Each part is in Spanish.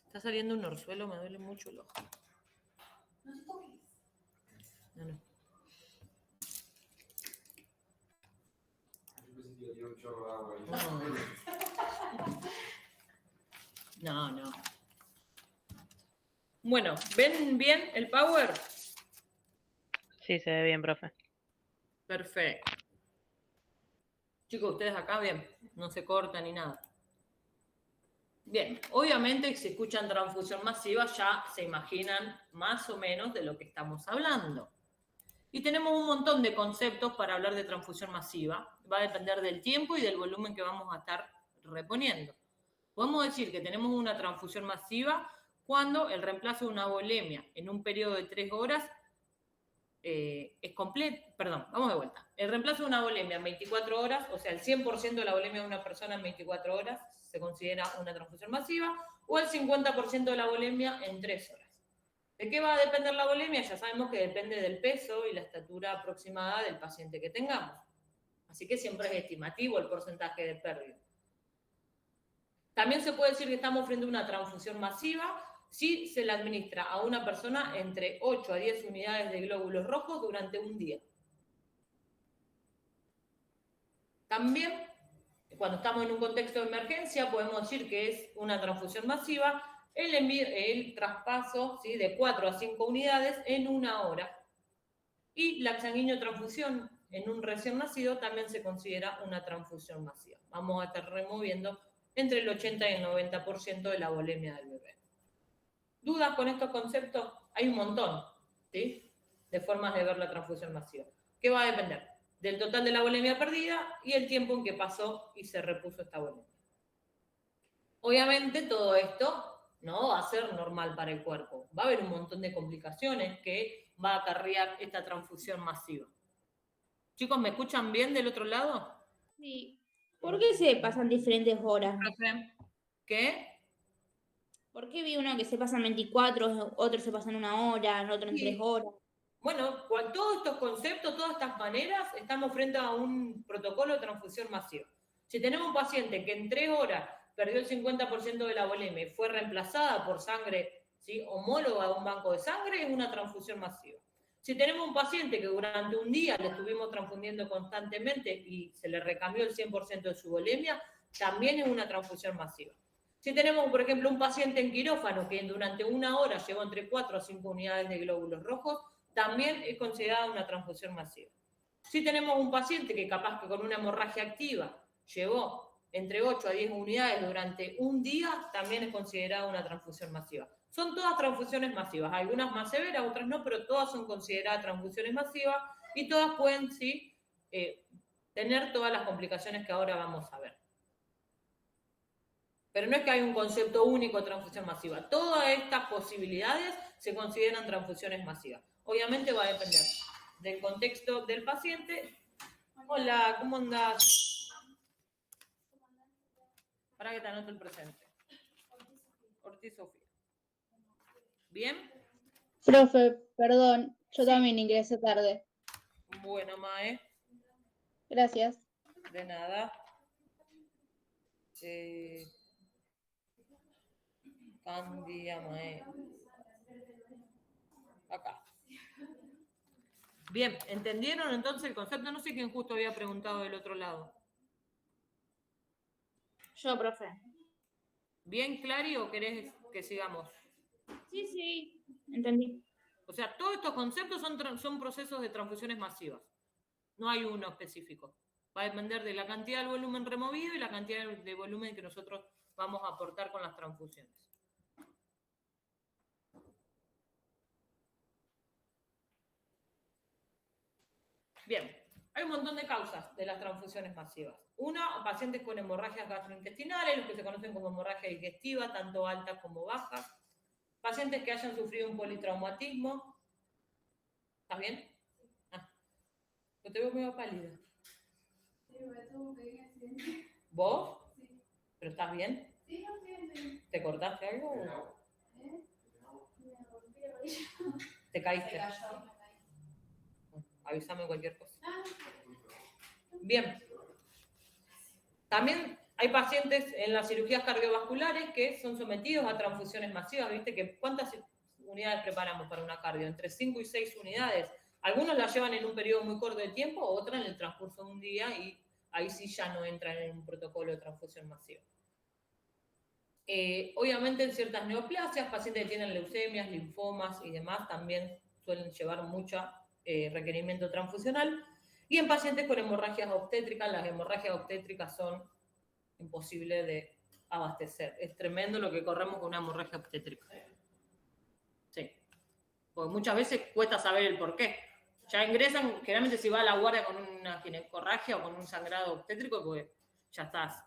Está saliendo un orzuelo, me duele mucho el ojo. No te toques. No. Yo pensé que iba a tirar un chorro de agua ahí. No. Bueno, ¿ven bien el power? Sí, se ve bien, profe. Perfecto. Chicos, ustedes acá, bien, no se cortan ni nada. Bien, obviamente si escuchan transfusión masiva ya se imaginan más o menos de lo que estamos hablando. Y tenemos un montón de conceptos para hablar de transfusión masiva. Va a depender del tiempo y del volumen que vamos a estar reponiendo. Podemos decir que tenemos una transfusión masiva cuando el reemplazo de una volemia en un periodo de 3 horas es completo. Perdón, vamos de vuelta. El reemplazo de una volemia en 24 horas, o sea, el 100% de la volemia de una persona en 24 horas se considera una transfusión masiva, o el 50% de la volemia en 3 horas. ¿De qué va a depender la volemia? Ya sabemos que depende del peso y la estatura aproximada del paciente que tengamos. Así que siempre es estimativo el porcentaje de pérdida. También se puede decir que estamos frente a una transfusión masiva si se le administra a una persona entre 8 a 10 unidades de glóbulos rojos durante un día. También, cuando estamos en un contexto de emergencia, podemos decir que es una transfusión masiva el traspaso, ¿sí?, de 4 a 5 unidades en una hora. Y la sanguíneo-transfusión en un recién nacido también se considera una transfusión masiva. Vamos a estar removiendo entre el 80 y el 90% de la volemia del bebé. ¿Dudas con estos conceptos? Hay un montón, ¿sí?, de formas de ver la transfusión masiva. ¿Qué va a depender? Del total de la volemia perdida y el tiempo en que pasó y se repuso esta volemia. Obviamente todo esto no va a ser normal para el cuerpo. Va a haber un montón de complicaciones que va a acarrear esta transfusión masiva. Chicos, ¿me escuchan bien del otro lado? Sí. ¿Por qué se pasan diferentes horas? ¿Qué? ¿Por qué vi uno que se pasan 24, otro se pasan 1 hora, otro en 3 horas? Bueno, con todos estos conceptos, todas estas maneras, estamos frente a un protocolo de transfusión masiva. Si tenemos un paciente que en 3 horas perdió el 50% de la volemia y fue reemplazada por sangre, ¿sí?, homóloga a un banco de sangre, es una transfusión masiva. Si tenemos un paciente que durante un día le estuvimos transfundiendo constantemente y se le recambió el 100% de su volemia, también es una transfusión masiva. Si tenemos, por ejemplo, un paciente en quirófano que durante 1 hora llevó entre 4 a 5 unidades de glóbulos rojos, también es considerada una transfusión masiva. Si tenemos un paciente que capaz que con una hemorragia activa llevó entre 8 a 10 unidades durante un día, también es considerada una transfusión masiva. Son todas transfusiones masivas, algunas más severas, otras no, pero todas son consideradas transfusiones masivas y todas pueden, sí, tener todas las complicaciones que ahora vamos a ver. Pero no es que hay un concepto único de transfusión masiva. Todas estas posibilidades se consideran transfusiones masivas. Obviamente va a depender del contexto del paciente. Hola, ¿cómo andás? Para que te anote el presente. Ortiz Sofía. ¿Bien? Profe, perdón, yo Sí. también ingresé tarde. Bueno, Mae. Gracias. De nada. Candia, Mae. Acá. Bien, ¿entendieron entonces el concepto? No sé quién justo había preguntado del otro lado. Yo, profe. ¿Bien, Clary, o querés que sigamos? Sí, entendí. O sea, todos estos conceptos son procesos de transfusiones masivas. No hay uno específico. Va a depender de la cantidad del volumen removido y la cantidad de volumen que nosotros vamos a aportar con las transfusiones. Bien, hay un montón de causas de las transfusiones masivas. Una, pacientes con hemorragias gastrointestinales, los que se conocen como hemorragia digestiva, tanto altas como bajas. Pacientes que hayan sufrido un politraumatismo. ¿Estás bien? Ah, yo te veo medio pálida. ¿Vos? Sí. ¿Pero estás bien? Sí, no estoy bien. ¿Te cortaste algo? ¿Te caíste? Se cayó. Avísame cualquier cosa. Bien. También Hay pacientes en las cirugías cardiovasculares que son sometidos a transfusiones masivas, ¿viste? Que ¿cuántas unidades preparamos para una cardio? Entre 5 y 6 unidades. Algunos las llevan en un periodo muy corto de tiempo, otras en el transcurso de un día y ahí sí ya no entran en un protocolo de transfusión masiva. Obviamente en ciertas neoplasias, pacientes que tienen leucemias, linfomas y demás también suelen llevar mucho requerimiento transfusional. Y en pacientes con hemorragias obstétricas, las hemorragias obstétricas son imposibles de abastecer. Es tremendo lo que corremos con una hemorragia obstétrica. Sí. Porque muchas veces cuesta saber el por qué. Ya ingresan, generalmente si va a la guardia con una ginecorragia o con un sangrado obstétrico, pues ya estás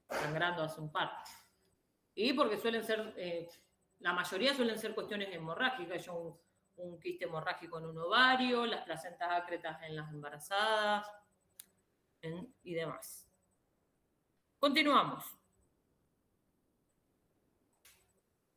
sangrando hace un par. Y porque suelen ser, la mayoría suelen ser cuestiones hemorrágicas. Un quiste hemorrágico en un ovario, las placentas ácretas en las embarazadas y demás. Continuamos.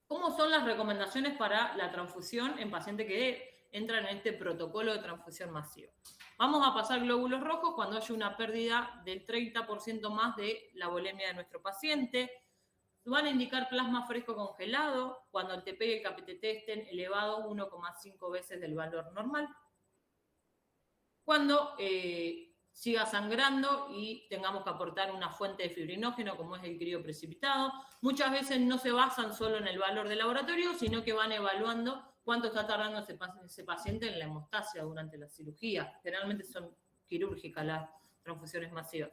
¿Cómo son las recomendaciones para la transfusión en pacientes que entran en este protocolo de transfusión masiva? Vamos a pasar glóbulos rojos cuando haya una pérdida del 30% más de la volemia de nuestro paciente. Van a indicar plasma fresco congelado cuando el TP y el KPTT estén elevados 1,5 veces del valor normal. Cuando siga sangrando y tengamos que aportar una fuente de fibrinógeno como es el crioprecipitado. Muchas veces no se basan solo en el valor del laboratorio, sino que van evaluando cuánto está tardando ese paciente en la hemostasia durante la cirugía. Generalmente son quirúrgicas las transfusiones masivas.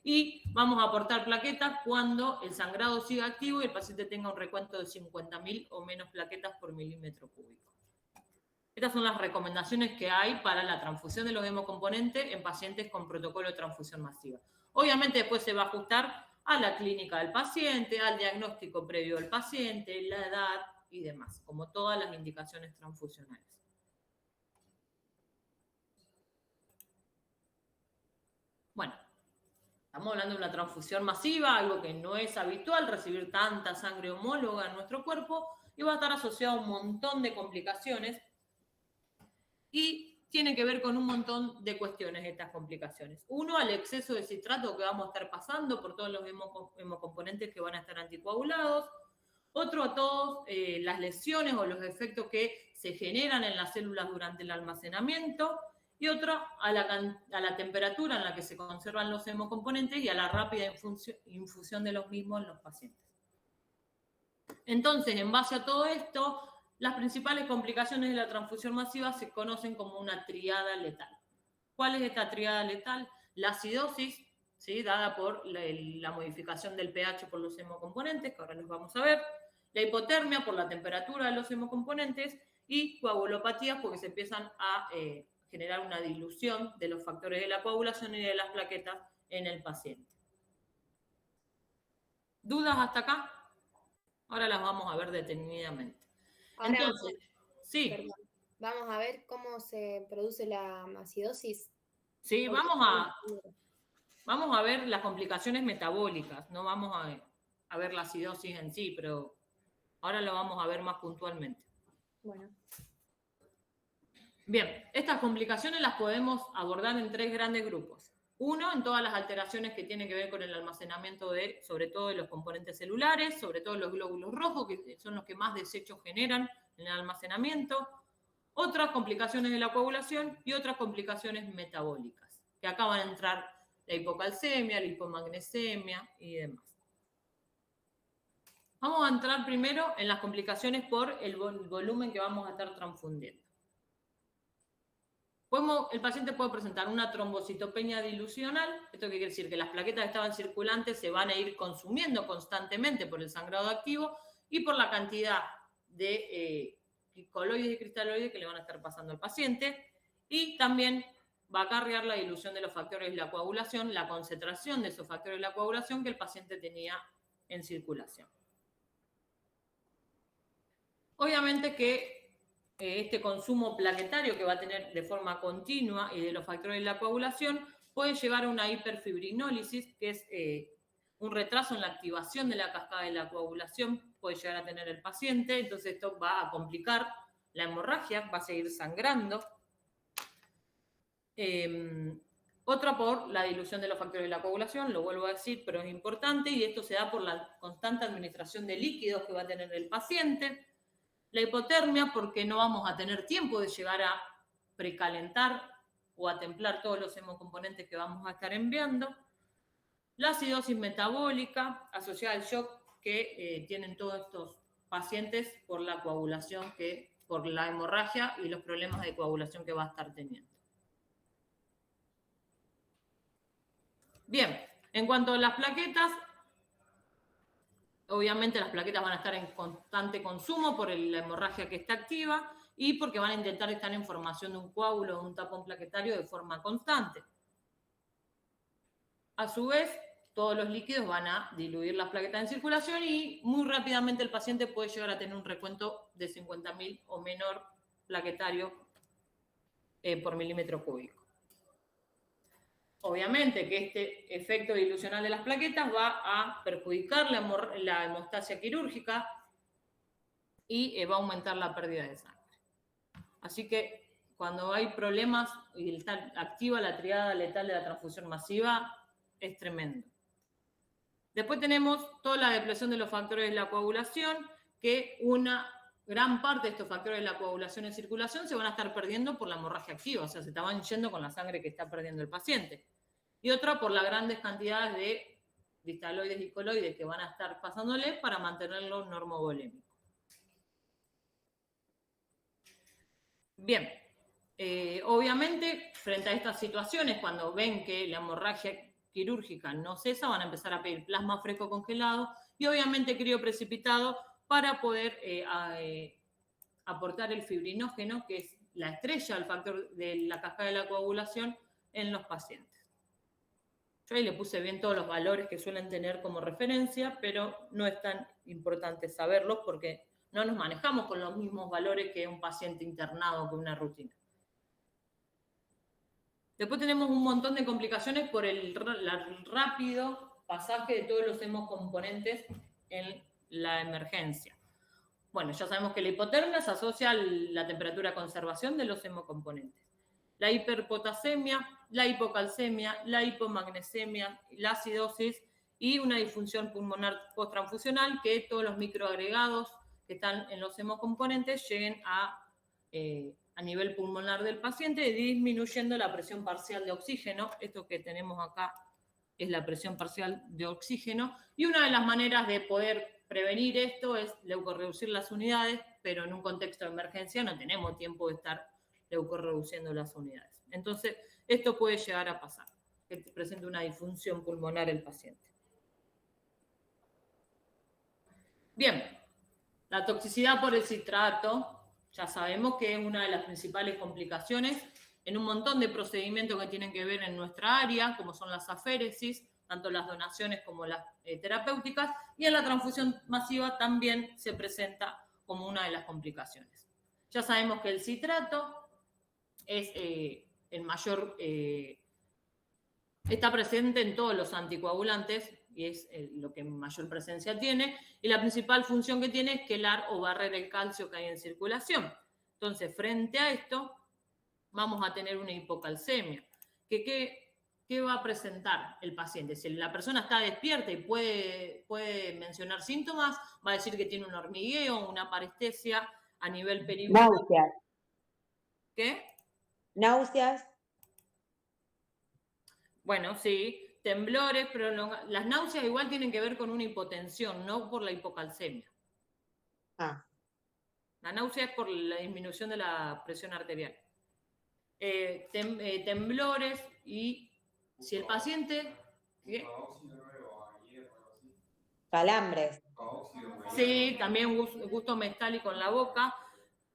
Y vamos a aportar plaquetas cuando el sangrado siga activo y el paciente tenga un recuento de 50.000 o menos plaquetas por milímetro cúbico. Estas son las recomendaciones que hay para la transfusión de los hemocomponentes en pacientes con protocolo de transfusión masiva. Obviamente después se va a ajustar a la clínica del paciente, al diagnóstico previo del paciente, la edad y demás, como todas las indicaciones transfusionales. Bueno. Estamos hablando de una transfusión masiva, algo que no es habitual, recibir tanta sangre homóloga en nuestro cuerpo, y va a estar asociado a un montón de complicaciones y tiene que ver con un montón de cuestiones estas complicaciones. Uno, al exceso de citrato que vamos a estar pasando por todos los hemocomponentes que van a estar anticoagulados. Otro, a todas las lesiones o los efectos que se generan en las células durante el almacenamiento. Y otro, a la temperatura en la que se conservan los hemocomponentes y a la rápida infusión de los mismos en los pacientes. Entonces, en base a todo esto, las principales complicaciones de la transfusión masiva se conocen como una triada letal. ¿Cuál es esta triada letal? La acidosis, ¿sí?, dada por la modificación del pH por los hemocomponentes, que ahora los vamos a ver. La hipotermia por la temperatura de los hemocomponentes y coagulopatías porque se empiezan a generar una dilución de los factores de la coagulación y de las plaquetas en el paciente. ¿Dudas hasta acá? Ahora las vamos a ver detenidamente. Ahora, entonces, sí. Perdón, vamos a ver cómo se produce la acidosis. Sí, vamos a ver las complicaciones metabólicas, no vamos a ver la acidosis en sí, pero ahora lo vamos a ver más puntualmente. Bueno. Bien, estas complicaciones las podemos abordar en 3 grandes grupos. Uno, en todas las alteraciones que tienen que ver con el almacenamiento sobre todo de los componentes celulares, sobre todo los glóbulos rojos, que son los que más desechos generan en el almacenamiento. Otras complicaciones de la coagulación y otras complicaciones metabólicas, que acá van a entrar la hipocalcemia, la hipomagnesemia y demás. Vamos a entrar primero en las complicaciones por el volumen que vamos a estar transfundiendo. El paciente puede presentar una trombocitopenia dilucional. ¿Esto qué quiere decir? Que las plaquetas que estaban circulantes se van a ir consumiendo constantemente por el sangrado activo y por la cantidad de coloides y cristaloides que le van a estar pasando al paciente. Y también va a acarrear la dilución de los factores de la coagulación, la concentración de esos factores de la coagulación que el paciente tenía en circulación. Obviamente que este consumo plaquetario que va a tener de forma continua y de los factores de la coagulación puede llevar a una hiperfibrinólisis, que es un retraso en la activación de la cascada de la coagulación, puede llegar a tener el paciente. Entonces esto va a complicar la hemorragia, va a seguir sangrando. Otra por la dilución de los factores de la coagulación, lo vuelvo a decir, pero es importante, y esto se da por la constante administración de líquidos que va a tener el paciente. La hipotermia, porque no vamos a tener tiempo de llegar a precalentar o a templar todos los hemocomponentes que vamos a estar enviando. La acidosis metabólica asociada al shock que tienen todos estos pacientes por la coagulación, por la hemorragia y los problemas de coagulación que va a estar teniendo. Bien, en cuanto a las plaquetas, obviamente las plaquetas van a estar en constante consumo por la hemorragia que está activa y porque van a intentar estar en formación de un coágulo o un tapón plaquetario de forma constante. A su vez, todos los líquidos van a diluir las plaquetas en circulación y muy rápidamente el paciente puede llegar a tener un recuento de 50.000 o menor plaquetario por milímetro cúbico. Obviamente que este efecto dilucional de las plaquetas va a perjudicar la hemostasia quirúrgica y va a aumentar la pérdida de sangre. Así que cuando hay problemas y está activa la triada letal de la transfusión masiva, es tremendo. Después tenemos toda la depresión de los factores de la coagulación, que una gran parte de estos factores de la coagulación en circulación se van a estar perdiendo por la hemorragia activa, o sea, se estaban yendo con la sangre que está perdiendo el paciente. Y otra por las grandes cantidades de distaloides y coloides que van a estar pasándole para mantenerlo normovolémico. Bien, obviamente, frente a estas situaciones, cuando ven que la hemorragia quirúrgica no cesa, van a empezar a pedir plasma fresco congelado y obviamente crioprecipitado para poder aportar el fibrinógeno, que es la estrella del factor de la cascada de la coagulación en los pacientes. Yo ahí le puse bien todos los valores que suelen tener como referencia, pero no es tan importante saberlos porque no nos manejamos con los mismos valores que un paciente internado con una rutina. Después tenemos un montón de complicaciones por el rápido pasaje de todos los hemocomponentes en la emergencia. Bueno, ya sabemos que la hipotermia se asocia a la temperatura de conservación de los hemocomponentes. La hiperpotasemia, la hipocalcemia, la hipomagnesemia, la acidosis y una disfunción pulmonar posttransfusional, que todos los microagregados que están en los hemocomponentes lleguen a nivel pulmonar del paciente, disminuyendo la presión parcial de oxígeno. Esto que tenemos acá es la presión parcial de oxígeno. Y una de las maneras de poder prevenir esto es leucorreducir las unidades, pero en un contexto de emergencia no tenemos tiempo de estar leucorreduciendo las unidades. Entonces, esto puede llegar a pasar, que presente una disfunción pulmonar el paciente. Bien, la toxicidad por el citrato, ya sabemos que es una de las principales complicaciones en un montón de procedimientos que tienen que ver en nuestra área, como son las aféresis, tanto las donaciones como las terapéuticas, y en la transfusión masiva también se presenta como una de las complicaciones. Ya sabemos que el citrato es el mayor, está presente en todos los anticoagulantes y es lo que mayor presencia tiene, y la principal función que tiene es quelar o barrer el calcio que hay en circulación. Entonces, frente a esto, vamos a tener una hipocalcemia. ¿Qué va a presentar el paciente? Si la persona está despierta y puede mencionar síntomas, va a decir que tiene un hormigueo, una parestesia a nivel perigónico. Náuseas. ¿Qué? Náuseas. Bueno, sí, temblores, las náuseas igual tienen que ver con una hipotensión, no por la hipocalcemia. Ah. La náusea es por la disminución de la presión arterial. Temblores y si el paciente... ¿qué? Calambres. Sí, también gusto metálico en la boca.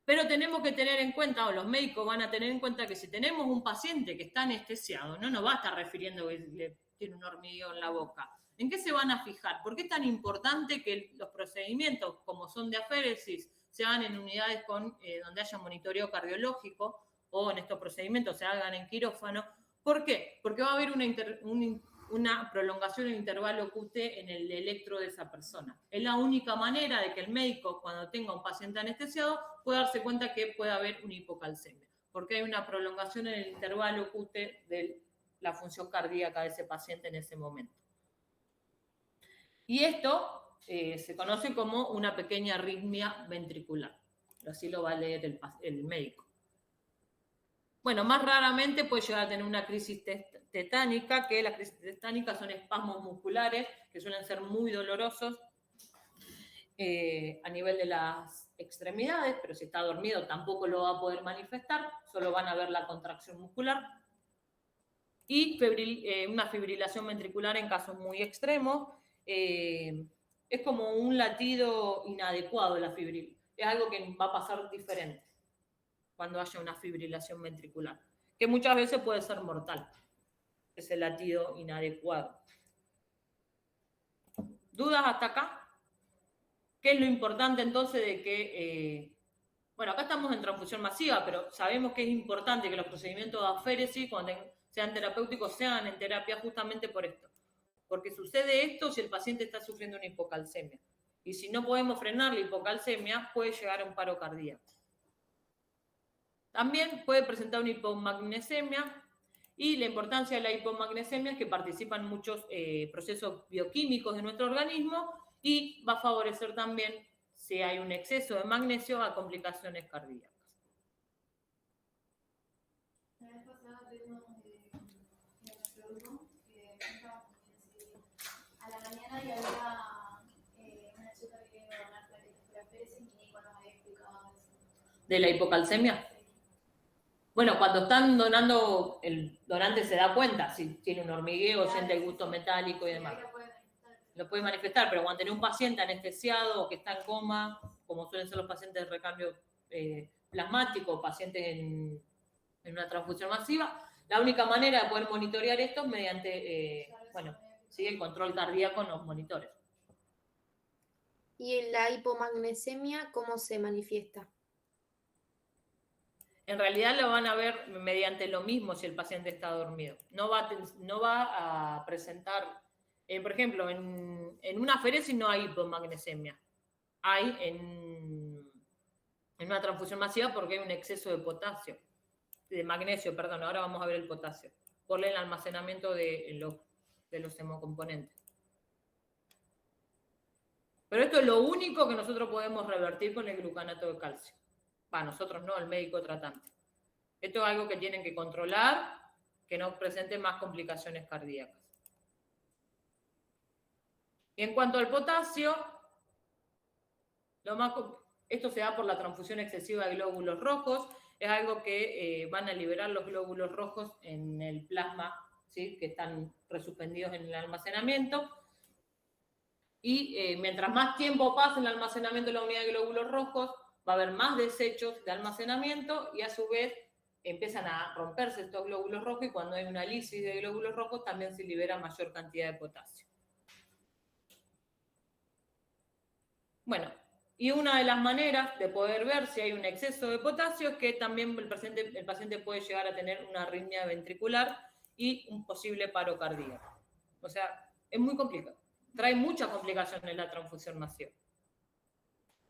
Pero tenemos que tener en cuenta, o los médicos van a tener en cuenta, que si tenemos un paciente que está anestesiado, no nos va a estar refiriendo que le tiene un hormigueo en la boca. ¿En qué se van a fijar? ¿Por qué es tan importante que los procedimientos, como son de aféresis, se hagan en unidades donde haya monitoreo cardiológico o en estos procedimientos se hagan en quirófano? ¿Por qué? Porque va a haber una prolongación del intervalo QT en el electro de esa persona. Es la única manera de que el médico, cuando tenga un paciente anestesiado, pueda darse cuenta que puede haber una hipocalcemia, porque hay una prolongación en el intervalo QT del la función cardíaca de ese paciente en ese momento. Y esto se conoce como una pequeña arritmia ventricular. Así lo va a leer el médico. Bueno, más raramente puede llegar a tener una crisis tetánica, que las crisis tetánicas son espasmos musculares que suelen ser muy dolorosos a nivel de las extremidades, pero si está dormido tampoco lo va a poder manifestar, solo van a ver la contracción muscular. Y una fibrilación ventricular en casos muy extremos. Es como un latido inadecuado la fibril. Es algo que va a pasar diferente cuando haya una fibrilación ventricular, que muchas veces puede ser mortal, ese latido inadecuado. ¿Dudas hasta acá? ¿Qué es lo importante entonces de que... bueno, acá estamos en transfusión masiva, pero sabemos que es importante que los procedimientos de aféresis, cuando sean terapéuticos, sean en terapia justamente por esto. Porque sucede esto si el paciente está sufriendo una hipocalcemia. Y si no podemos frenar la hipocalcemia, puede llegar a un paro cardíaco. También puede presentar una hipomagnesemia, y la importancia de la hipomagnesemia es que participan muchos procesos bioquímicos de nuestro organismo y va a favorecer también, si hay un exceso de magnesio, a complicaciones cardíacas. La vez pasada tuvimos a la mañana y había una chica que quería donar plaquetas por aféresis y Nico nos había explicado eso. ¿De la hipocalcemia? Bueno, cuando están donando, el donante se da cuenta si tiene un hormigueo, siente el gusto metálico y demás. Lo puede manifestar, pero cuando tiene un paciente anestesiado o que está en coma, como suelen ser los pacientes de recambio plasmático, pacientes en una transfusión masiva, la única manera de poder monitorear esto es mediante, el control cardíaco en los monitores. ¿Y la hipomagnesemia cómo se manifiesta? En realidad lo van a ver mediante lo mismo si el paciente está dormido. No va a presentar, por ejemplo, en una aféresis no hay hipomagnesemia. Hay en una transfusión masiva porque hay un exceso de potasio, de magnesio, perdón. Ahora vamos a ver el potasio, por el almacenamiento de los hemocomponentes. Pero esto es lo único que nosotros podemos revertir con el glucanato de calcio. Nosotros no, el médico tratante. Esto es algo que tienen que controlar, que no presente más complicaciones cardíacas. Y en cuanto al potasio, esto se da por la transfusión excesiva de glóbulos rojos. Es algo que van a liberar los glóbulos rojos en el plasma, ¿sí?, que están resuspendidos en el almacenamiento. Y mientras más tiempo pase en el almacenamiento de la unidad de glóbulos rojos, va a haber más desechos de almacenamiento y a su vez empiezan a romperse estos glóbulos rojos, y cuando hay una lisis de glóbulos rojos también se libera mayor cantidad de potasio. Bueno, y una de las maneras de poder ver si hay un exceso de potasio es que también el paciente puede llegar a tener una arritmia ventricular y un posible paro cardíaco. O sea, es muy complicado. Trae muchas complicaciones la transfusión masiva.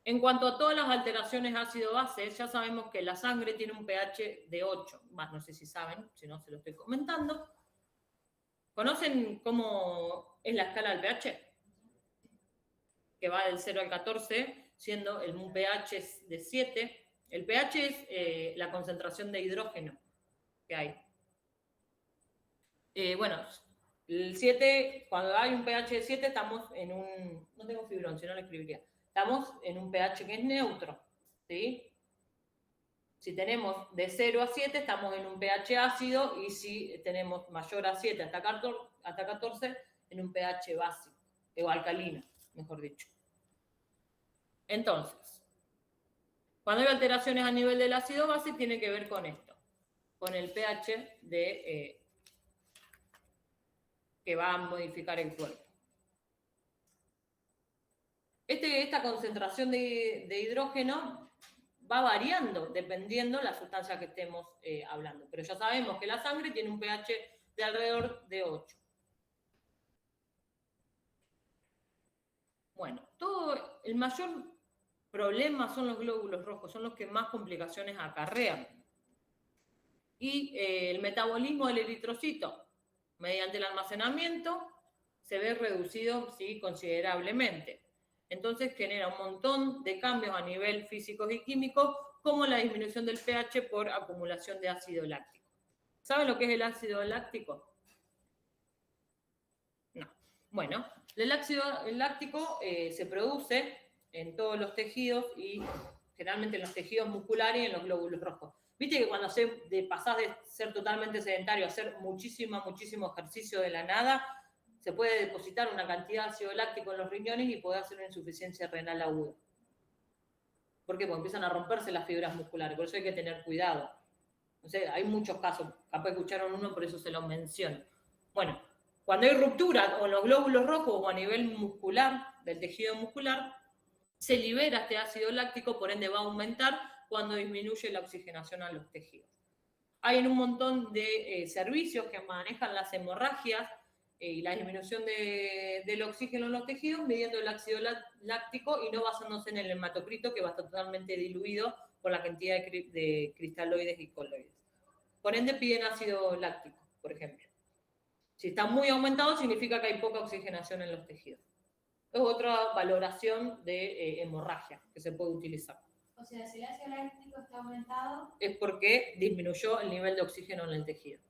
En cuanto a todas las alteraciones ácido-base, ya sabemos que la sangre tiene un pH de 8. No sé si saben, si no se lo estoy comentando. ¿Conocen cómo es la escala del pH? Que va del 0 al 14, siendo un pH de 7. El pH es la concentración de hidrógeno que hay. El 7, cuando hay un pH de 7, estamos en un... No tengo fibrón, si no lo escribiría. Estamos en un pH que es neutro, ¿sí? Si tenemos de 0 a 7, estamos en un pH ácido, y si tenemos mayor a 7 hasta 14, en un pH básico, o alcalino, mejor dicho. Entonces, cuando hay alteraciones a nivel del ácido base, tiene que ver con esto, con el pH que va a modificar el cuerpo. Esta concentración de hidrógeno va variando dependiendo de la sustancia que estemos hablando. Pero ya sabemos que la sangre tiene un pH de alrededor de 8. Bueno, el mayor problema son los glóbulos rojos, son los que más complicaciones acarrean. Y el metabolismo del eritrocito, mediante el almacenamiento se ve reducido, sí, considerablemente. Entonces genera un montón de cambios a nivel físicos y químicos, como la disminución del pH por acumulación de ácido láctico. ¿Saben lo que es el ácido láctico? No. Bueno, el ácido láctico se produce en todos los tejidos y generalmente en los tejidos musculares y en los glóbulos rojos. Viste que cuando pasás de ser totalmente sedentario a hacer muchísimo ejercicio de la nada, se puede depositar una cantidad de ácido láctico en los riñones y puede hacer una insuficiencia renal aguda. ¿Por qué? Porque empiezan a romperse las fibras musculares, por eso hay que tener cuidado. O sea, hay muchos casos, capaz escucharon uno, por eso se lo menciono. Bueno, cuando hay ruptura o en los glóbulos rojos o a nivel muscular, del tejido muscular, se libera este ácido láctico, por ende va a aumentar cuando disminuye la oxigenación a los tejidos. Hay un montón de servicios que manejan las hemorragias y la disminución del oxígeno en los tejidos midiendo el ácido láctico y no basándose en el hematocrito, que va a estar totalmente diluido por la cantidad de cristaloides y coloides. Por ende piden ácido láctico, por ejemplo. Si está muy aumentado significa que hay poca oxigenación en los tejidos. Es otra valoración de hemorragia que se puede utilizar. O sea, si el ácido láctico está aumentado, Es porque disminuyó el nivel de oxígeno en el tejido.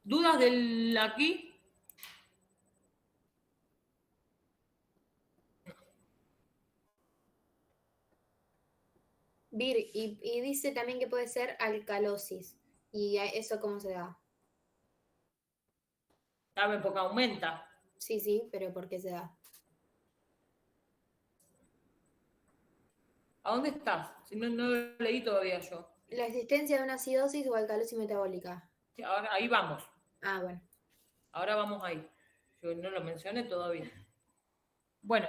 ¿Dudas del aquí? Vir, y dice también que puede ser alcalosis. ¿Y eso cómo se da? ¿Saben? Porque aumenta. Sí, pero ¿por qué se da? ¿A dónde estás? Si no lo leí todavía yo. La existencia de una acidosis o alcalosis metabólica. Sí, ahí vamos. Ah, bueno. Ahora vamos ahí. Yo no lo mencioné todavía. Bueno.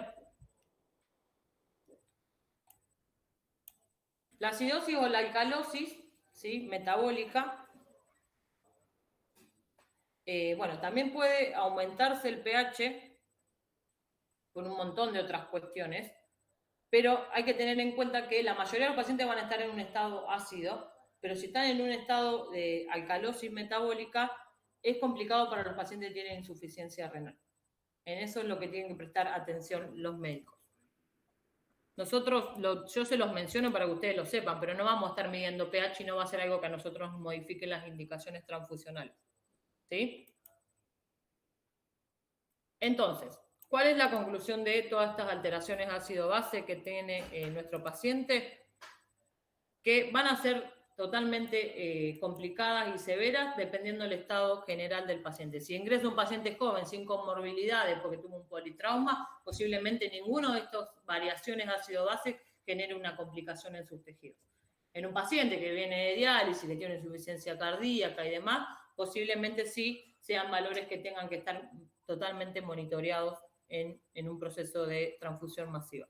La acidosis o la alcalosis, ¿sí? Metabólica, bueno, también puede aumentarse el pH por un montón de otras cuestiones, pero hay que tener en cuenta que la mayoría de los pacientes van a estar en un estado ácido, pero si están en un estado de alcalosis metabólica, es complicado para los pacientes que tienen insuficiencia renal. En eso es lo que tienen que prestar atención los médicos. Nosotros, yo se los menciono para que ustedes lo sepan, pero no vamos a estar midiendo pH y no va a ser algo que a nosotros nos modifique las indicaciones transfusionales. ¿Sí? Entonces, ¿cuál es la conclusión de todas estas alteraciones ácido-base que tiene nuestro paciente? Que van a ser totalmente complicadas y severas dependiendo del estado general del paciente. Si ingresa un paciente joven sin comorbilidades porque tuvo un politrauma, posiblemente ninguno de estas variaciones ácido-base genere una complicación en sus tejidos. En un paciente que viene de diálisis, que tiene insuficiencia cardíaca y demás, posiblemente sí sean valores que tengan que estar totalmente monitoreados en un proceso de transfusión masiva.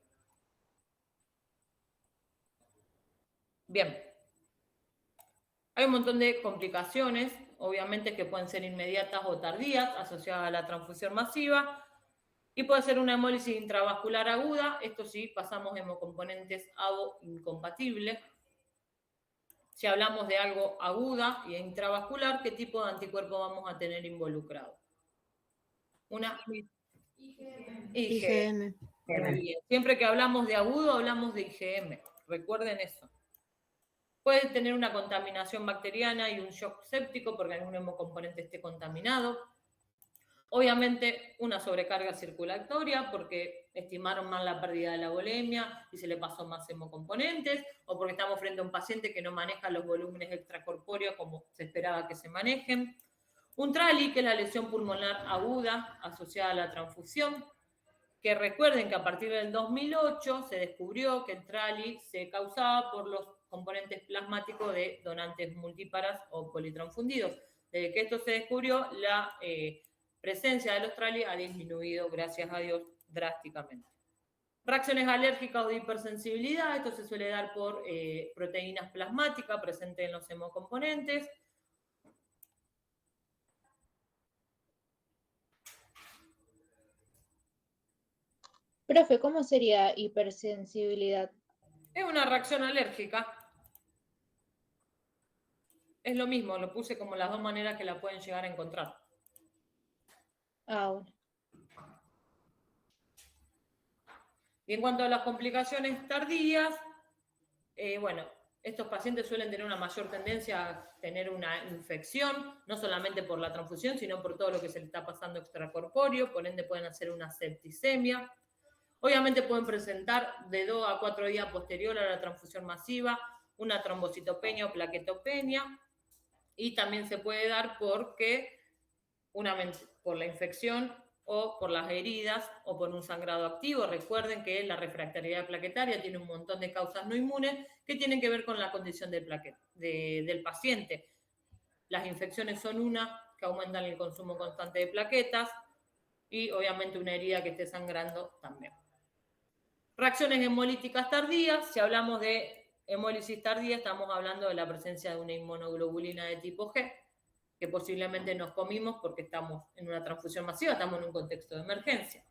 Bien. Hay un montón de complicaciones, obviamente que pueden ser inmediatas o tardías, asociadas a la transfusión masiva, y puede ser una hemólisis intravascular aguda, esto sí, pasamos hemocomponentes ABO incompatibles. Si hablamos de algo aguda y intravascular, ¿qué tipo de anticuerpo vamos a tener involucrado? Una IgM. Siempre que hablamos de agudo, hablamos de IgM. Recuerden eso. Puede tener una contaminación bacteriana y un shock séptico porque algún hemocomponente esté contaminado. Obviamente una sobrecarga circulatoria porque estimaron mal la pérdida de la volemia y se le pasó más hemocomponentes, o porque estamos frente a un paciente que no maneja los volúmenes extracorpóreos como se esperaba que se manejen. Un TRALI, que es la lesión pulmonar aguda asociada a la transfusión, que recuerden que a partir del 2008 se descubrió que el TRALI se causaba por los componentes plasmáticos de donantes multíparas o politransfundidos. Desde que esto se descubrió, la presencia de los TRALI ha disminuido, gracias a Dios, drásticamente. Reacciones alérgicas o de hipersensibilidad, esto se suele dar por proteínas plasmáticas presentes en los hemocomponentes. Profe, ¿cómo sería hipersensibilidad? Es una reacción alérgica. Es lo mismo, lo puse como las dos maneras que la pueden llegar a encontrar. Ah, bueno. Y en cuanto a las complicaciones tardías, bueno, estos pacientes suelen tener una mayor tendencia a tener una infección, no solamente por la transfusión, sino por todo lo que se le está pasando extracorpóreo, por ende pueden hacer una septicemia. Obviamente pueden presentar de 2 a 4 días posterior a la transfusión masiva una trombocitopenia o plaquetopenia, y también se puede dar porque por la infección o por las heridas o por un sangrado activo. Recuerden que la refractariedad plaquetaria tiene un montón de causas no inmunes que tienen que ver con la condición del paciente. Las infecciones son una, que aumentan el consumo constante de plaquetas, y obviamente una herida que esté sangrando también. Reacciones hemolíticas tardías. Si hablamos de hemólisis tardía, estamos hablando de la presencia de una inmunoglobulina de tipo G, que posiblemente nos comimos porque estamos en una transfusión masiva, estamos en un contexto de emergencia.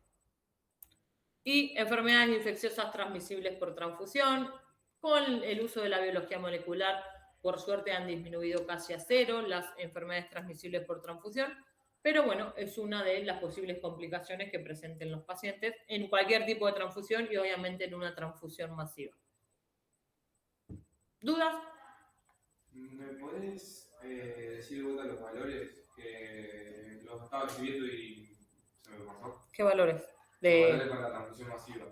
Y enfermedades infecciosas transmisibles por transfusión. Con el uso de la biología molecular, por suerte han disminuido casi a cero las enfermedades transmisibles por transfusión, pero bueno, es una de las posibles complicaciones que presenten los pacientes en cualquier tipo de transfusión y obviamente en una transfusión masiva. ¿Dudas? ¿Me podés decir de vuelta los valores que los estaba recibiendo y se me pasó? ¿Qué valores? Los valores para la transfusión masiva.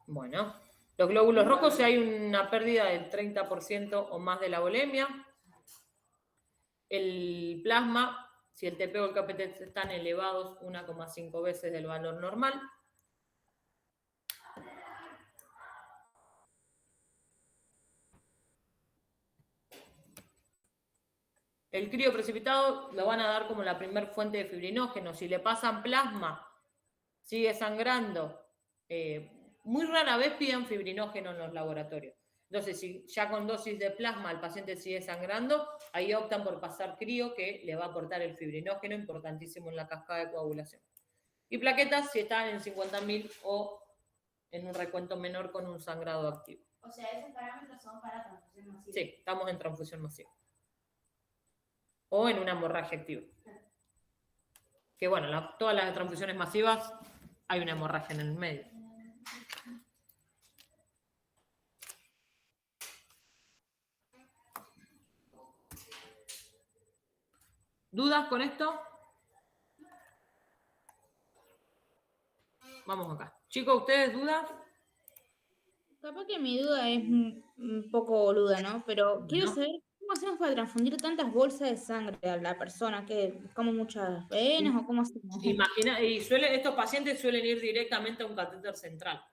Bueno, los glóbulos rojos, si hay una pérdida del 30% o más de la volemia. El plasma, si el TP o el KPT están elevados 1,5 veces del valor normal. El crío precipitado lo van a dar como la primer fuente de fibrinógeno. Si le pasan plasma, sigue sangrando. Muy rara vez piden fibrinógeno en los laboratorios. Entonces, si ya con dosis de plasma el paciente sigue sangrando, ahí optan por pasar crío, que le va a aportar el fibrinógeno, importantísimo en la cascada de coagulación. Y plaquetas si están en 50.000 o en un recuento menor con un sangrado activo. O sea, esos parámetros son para transfusión masiva. Sí, estamos en transfusión masiva. O en una hemorragia activa. Que bueno, todas las transfusiones masivas hay una hemorragia en el medio. ¿Dudas con esto? Vamos acá. Chicos, ¿ustedes dudas? Capaz que mi duda es un poco boluda, ¿no? Pero quiero saber cómo hacemos para transfundir tantas bolsas de sangre a la persona, que buscamos muchas venas o cómo hacemos. Imagina, y estos pacientes suelen ir directamente a un catéter central.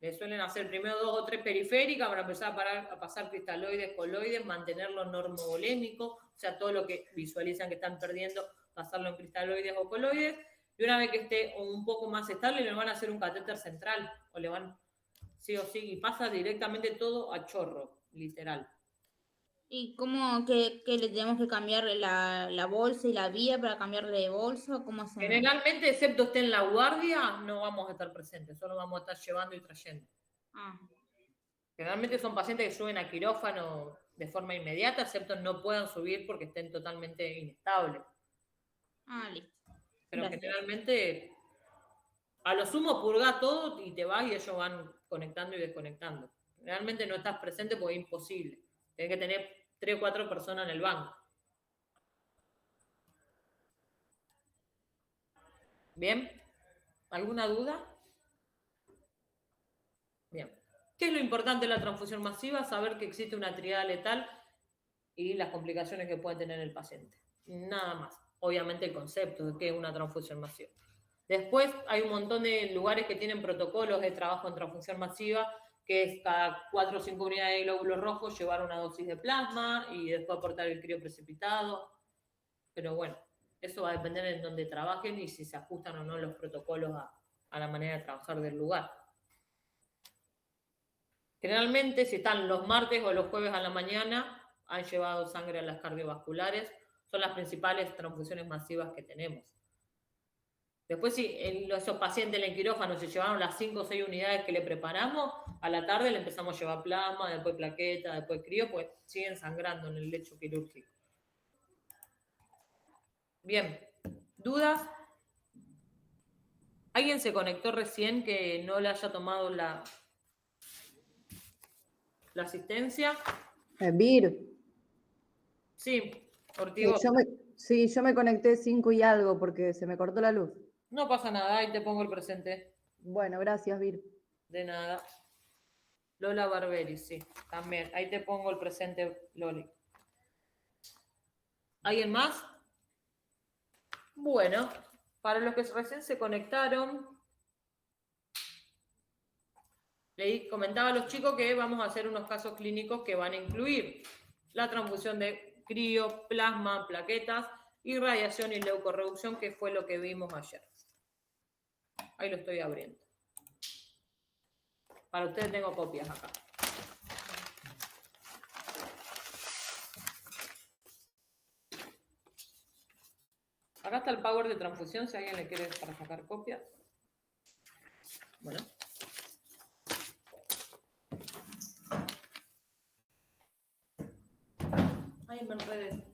Le suelen hacer primero 2 o 3 periféricas para empezar a pasar cristaloides, coloides, mantenerlo normovolémico, o sea, todo lo que visualizan que están perdiendo, pasarlo en cristaloides o coloides, y una vez que esté un poco más estable, le van a hacer un catéter central, o le van, sí o sí, y pasa directamente todo a chorro, literal. ¿Y cómo que le tenemos que cambiar la bolsa y la vía para cambiarle de bolsa? ¿Cómo hacemos? Generalmente, excepto esté en la guardia, no vamos a estar presentes, solo vamos a estar llevando y trayendo. Ah, Generalmente son pacientes que suben a quirófano de forma inmediata, excepto no puedan subir porque estén totalmente inestables. listo. Pero Gracias. generalmente, a lo sumo, purga todo y te vas y ellos van conectando y desconectando. Realmente no estás presente porque es imposible. Tienes que tener 3 o 4 personas en el banco. ¿Bien? ¿Alguna duda? Bien. ¿Qué es lo importante de la transfusión masiva? Saber que existe una triada letal y las complicaciones que puede tener el paciente. Nada más. Obviamente el concepto de qué es una transfusión masiva. Después hay un montón de lugares que tienen protocolos de trabajo en transfusión masiva, que es cada 4 o 5 unidades de glóbulos rojos llevar una dosis de plasma y después aportar el crío precipitado. Pero bueno, eso va a depender de dónde trabajen y si se ajustan o no los protocolos a la manera de trabajar del lugar. Generalmente, si están los martes o los jueves a la mañana, han llevado sangre a las cardiovasculares. Son las principales transfusiones masivas que tenemos. Después, si esos pacientes en el quirófano se llevaron las 5 o 6 unidades que le preparamos, a la tarde le empezamos a llevar plasma, después plaqueta, después crío, pues siguen sangrando en el lecho quirúrgico. Bien, ¿dudas? ¿Alguien se conectó recién que no le haya tomado la asistencia? Vir, Sí, Ortigo. yo me conecté 5 y algo porque se me cortó la luz. No pasa nada, ahí te pongo el presente. Bueno, gracias, Vir. De nada. Lola Barberi, sí, también. Ahí te pongo el presente, Loli. ¿Alguien más? Bueno, para los que recién se conectaron, comentaba a los chicos que vamos a hacer unos casos clínicos que van a incluir la transfusión de crío, plasma, plaquetas, irradiación y leucorreducción, que fue lo que vimos ayer. Ahí lo estoy abriendo. Para ustedes tengo copias acá. Acá está el power de transfusión, si alguien le quiere para sacar copias. Bueno. Ay, me enredé.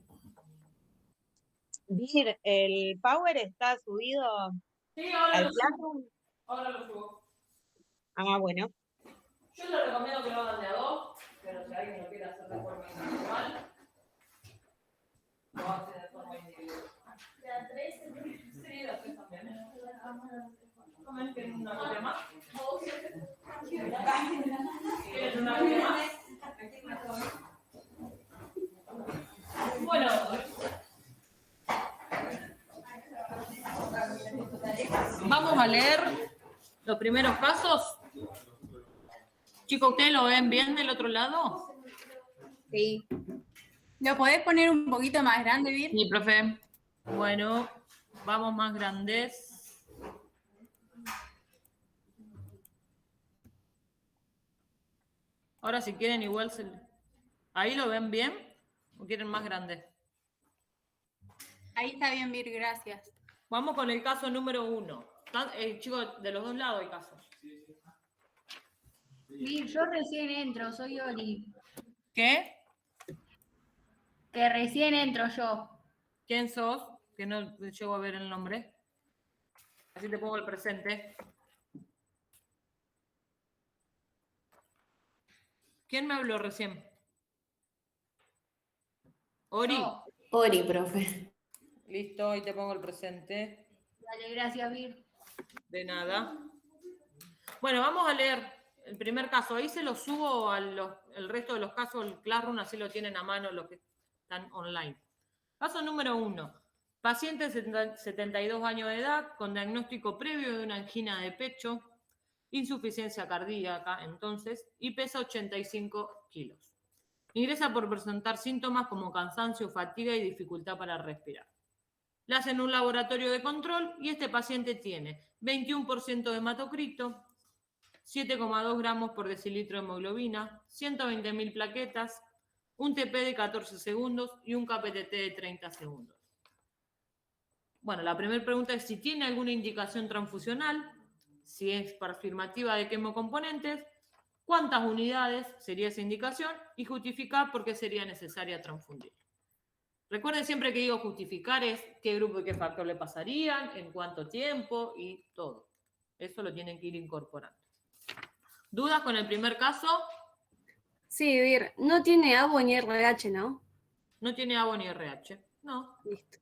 Vir, ¿el Power está subido Sí, ahora al lo plan? subo. Ahora lo subo. Ah, bueno. Yo les recomiendo que lo hagan de a 2, pero si alguien lo quiere hacer de forma individual, lo hace de forma individual. De a 3, Sí, de a 3 también. Tomen, ¿quieren una copia más? ¿Quieren una copia más? Bueno. Vamos a leer los primeros casos. Chicos, ¿ustedes lo ven bien del otro lado? Sí. ¿Lo podés poner un poquito más grande, Vir? Sí, profe. Bueno, vamos más grandes. Ahora si quieren igual ¿Ahí lo ven bien? ¿O quieren más grande? Ahí está bien, Vir, gracias. Vamos con el caso número 1. Chicos, de los dos lados hay casos. Vir, yo recién entro, soy Oli. ¿Qué? Que recién entro yo. ¿Quién sos? Que no llego a ver el nombre. Así te pongo el presente. ¿Quién me habló recién? Ori. No. Ori, profe. Listo, ahí te pongo el presente. Dale, gracias, Vir. De nada. Bueno, vamos a leer el primer caso. Ahí se lo subo el resto de los casos, el Classroom, así lo tienen a mano los que están online. Caso número 1. Paciente de 72 años de edad con diagnóstico previo de una angina de pecho, insuficiencia cardíaca, entonces, y pesa 85 kilos. Ingresa por presentar síntomas como cansancio, fatiga y dificultad para respirar. Le hacen un laboratorio de control y este paciente tiene 21% de hematocrito, 7,2 gramos por decilitro de hemoglobina, 120.000 plaquetas, un TP de 14 segundos y un KPTT de 30 segundos. Bueno, la primera pregunta es si tiene alguna indicación transfusional, si es afirmativa de qué hemocomponentes, cuántas unidades sería esa indicación y justificar por qué sería necesaria transfundir. Recuerden siempre que digo justificar es qué grupo y qué factor le pasarían, en cuánto tiempo y todo. Eso lo tienen que ir incorporando. ¿Dudas con el primer caso? Sí, Vir, no tiene ABO ni RH, ¿no? No tiene ABO ni RH. No. Listo.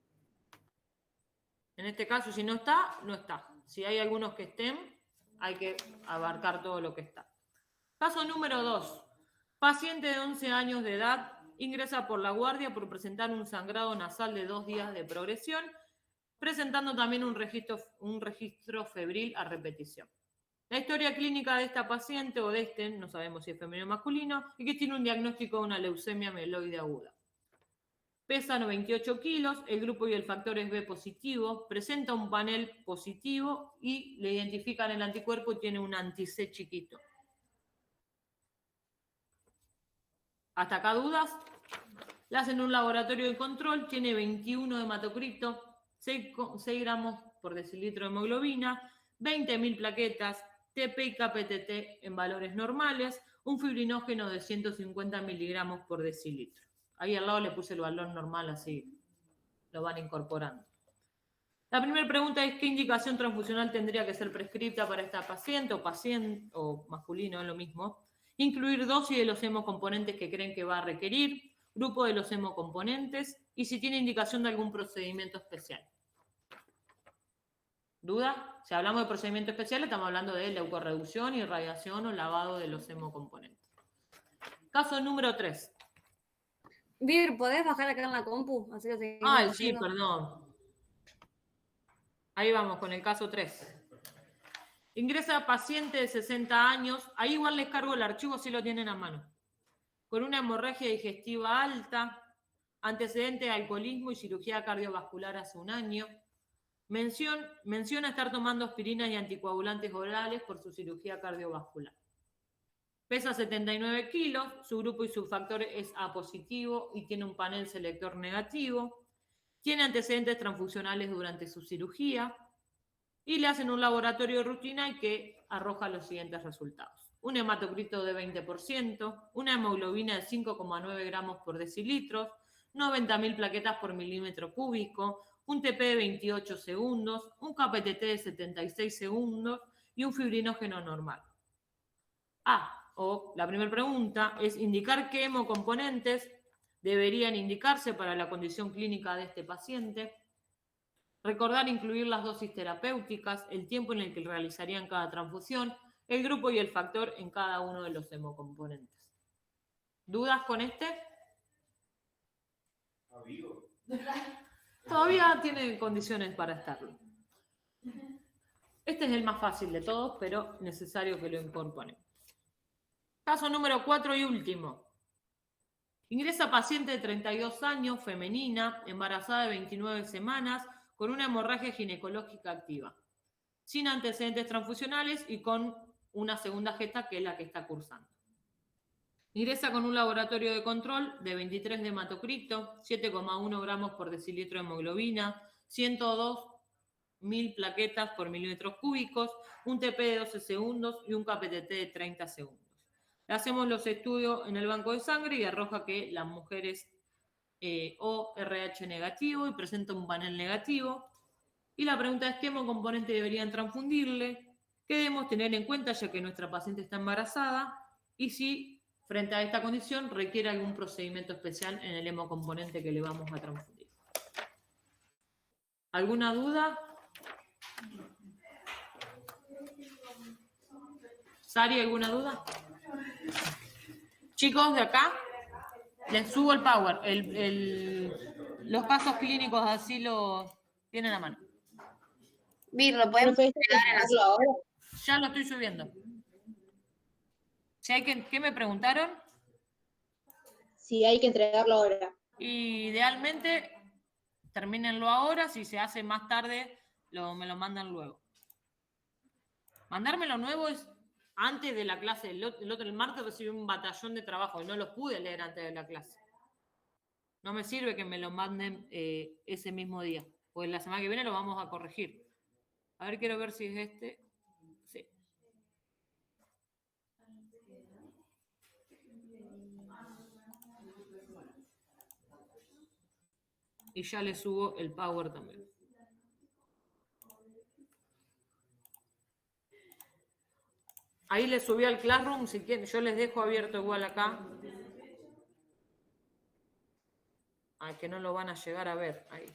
En este caso, si no está, no está. Si hay algunos que estén, hay que abarcar todo lo que está. Caso número 2. Paciente de 11 años de edad ingresa por la guardia por presentar un sangrado nasal de 2 días de progresión, presentando también un registro febril a repetición. La historia clínica de esta paciente, o de este, no sabemos si es femenino o masculino, y que tiene un diagnóstico de una leucemia mieloide aguda. Pesa 98 kilos, el grupo y el factor es B positivo, presenta un panel positivo y le identifican el anticuerpo y tiene un anti-C chiquito. ¿Hasta acá dudas? Le hacen un laboratorio de control, tiene 21 de hematocrito, 6 gramos por decilitro de hemoglobina, 20.000 plaquetas, TP y KPTT en valores normales, un fibrinógeno de 150 miligramos por decilitro. Ahí al lado le puse el valor normal, así lo van incorporando. La primera pregunta es: ¿qué indicación transfusional tendría que ser prescripta para esta paciente o masculino, es lo mismo? Incluir dosis de los hemocomponentes que creen que va a requerir, grupo de los hemocomponentes y si tiene indicación de algún procedimiento especial. ¿Duda? Si hablamos de procedimiento especial, estamos hablando de leucorreducción, irradiación o lavado de los hemocomponentes. Caso número 3. Vir, ¿podés bajar acá en la compu? Así que seguimos Ay, sí, haciendo. perdón. Ahí vamos con el caso 3. Ingresa paciente de 60 años. Ahí igual les cargo el archivo si lo tienen a mano. Con una hemorragia digestiva alta, antecedente de alcoholismo y cirugía cardiovascular hace un año. Menciona estar tomando aspirinas y anticoagulantes orales por su cirugía cardiovascular. Pesa 79 kilos, su grupo y su factor es A positivo y tiene un panel selector negativo. Tiene antecedentes transfusionales durante su cirugía y le hacen un laboratorio de rutina y que arroja los siguientes resultados. Un hematocrito de 20%, una hemoglobina de 5,9 gramos por decilitro, 90.000 plaquetas por milímetro cúbico, un TP de 28 segundos, un KPTT de 76 segundos y un fibrinógeno normal. La primera pregunta es indicar qué hemocomponentes deberían indicarse para la condición clínica de este paciente. Recordar incluir las dosis terapéuticas, el tiempo en el que realizarían cada transfusión, el grupo y el factor en cada uno de los hemocomponentes. ¿Dudas con este? ¿Está vivo? Todavía tiene condiciones para estarlo. Este es el más fácil de todos, pero necesario que lo incorporen. Caso número 4 y último. Ingresa paciente de 32 años, femenina, embarazada de 29 semanas, con una hemorragia ginecológica activa, sin antecedentes transfusionales y con una segunda gesta que es la que está cursando. Ingresa con un laboratorio de control de 23 de hematocrito, 7,1 gramos por decilitro de hemoglobina, 102.000 plaquetas por milímetros cúbicos, un TP de 12 segundos y un KPTT de 30 segundos. Le hacemos los estudios en el banco de sangre y arroja que la mujer es ORH negativo y presenta un panel negativo. Y la pregunta es: ¿qué hemocomponente deberían transfundirle? ¿Qué debemos tener en cuenta ya que nuestra paciente está embarazada? Y si, frente a esta condición, requiere algún procedimiento especial en el hemocomponente que le vamos a transfundir. ¿Alguna duda? ¿Sari, alguna duda? Chicos, de acá, les subo el power. Los casos clínicos así lo tienen a mano. Vir, ¿lo podemos Profe, entregar en la ahora. Ya lo estoy subiendo. Si hay ¿qué me preguntaron? Sí, hay que entregarlo ahora. Idealmente, termínenlo ahora. Si se hace más tarde, me lo mandan luego. Mandármelo nuevo es antes de la clase. El martes recibí un batallón de trabajo y no los pude leer antes de la clase. No me sirve que me lo manden ese mismo día, pues la semana que viene lo vamos a corregir. A ver, quiero ver si es este. Sí. Y ya le subo el power también. Ahí le subí al Classroom, si quieren, yo les dejo abierto igual acá. Ay, que no lo van a llegar a ver ahí.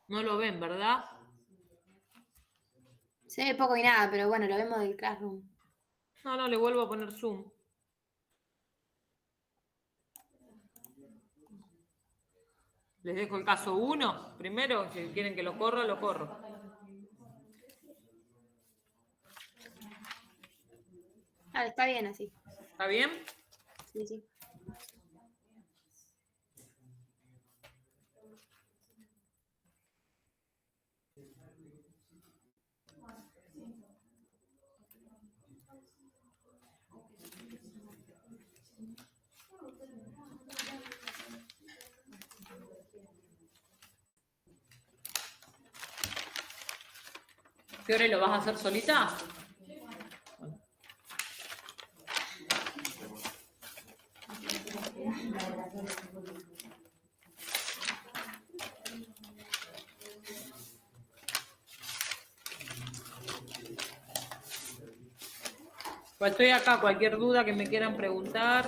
No lo ven, ¿verdad? Se ve poco y nada, pero bueno, lo vemos del Classroom. No, le vuelvo a poner zoom. Les dejo el caso 1. Primero, si quieren que lo corra, lo corro. Está bien así. ¿Está bien? Sí, sí. Fiore, ¿lo vas a hacer solita? Pues estoy acá, cualquier duda que me quieran preguntar.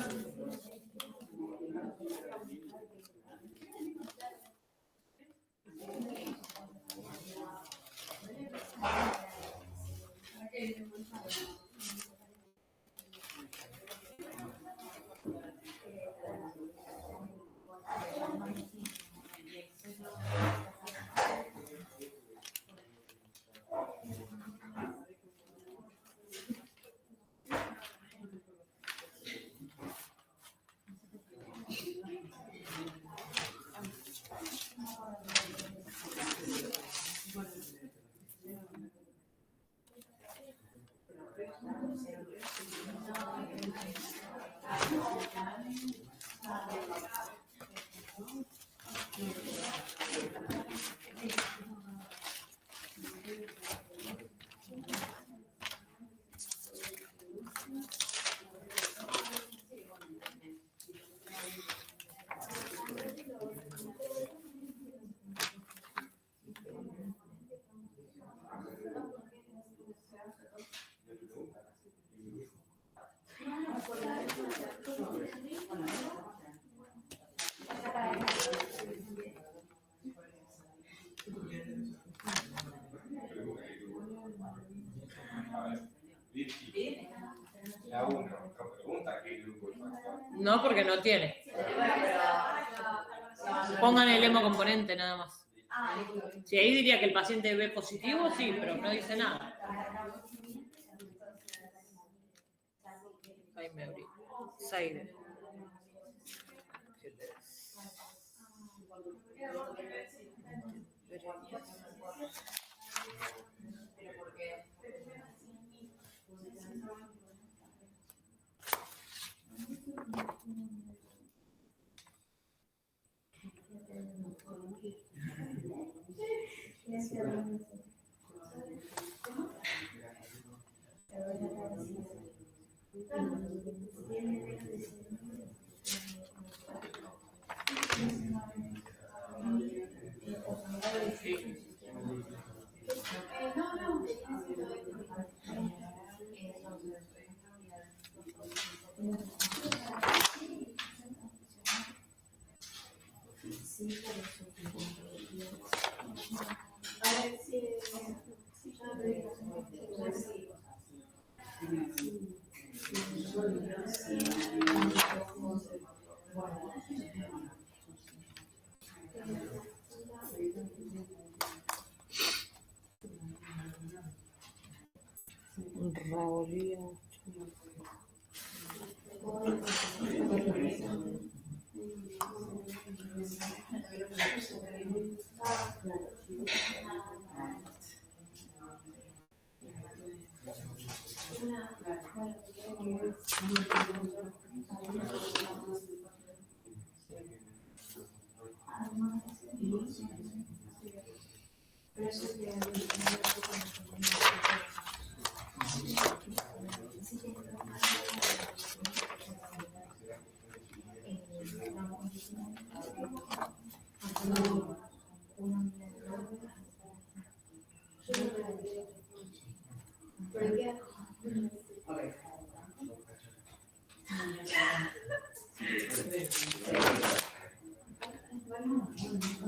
La una, otra pregunta, ¿qué grupo es factor? No, porque no tiene. Pongan el hemocomponente nada más. Si ahí diría que el paciente B positivo, sí, pero no dice nada. Ahí me abrí. Zaire.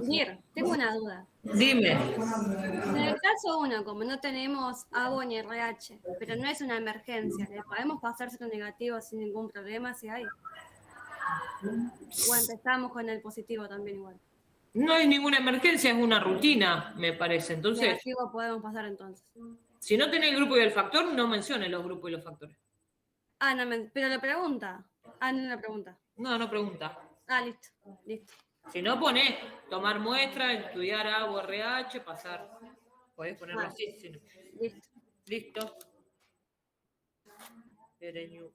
Dir, tengo una duda. Dime. En el caso 1, como no tenemos ABO ni RH, pero no es una emergencia, ¿le podemos pasar cero negativo sin ningún problema si hay? O empezamos con el positivo también igual. No hay ninguna emergencia, es una rutina, me parece. Entonces, Negativo podemos pasar entonces. si no tenés el grupo y el factor, no menciones los grupos y los factores. Ah, no, pero la pregunta. Ah, no la pregunta. No, no pregunta. Ah, listo, listo. Si no, ponés tomar muestra, estudiar agua, RH, pasar. Podés ponerlo así. Si no. Listo. Listo. Ereñu.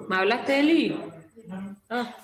¿Me hablaste, Eli? Ah.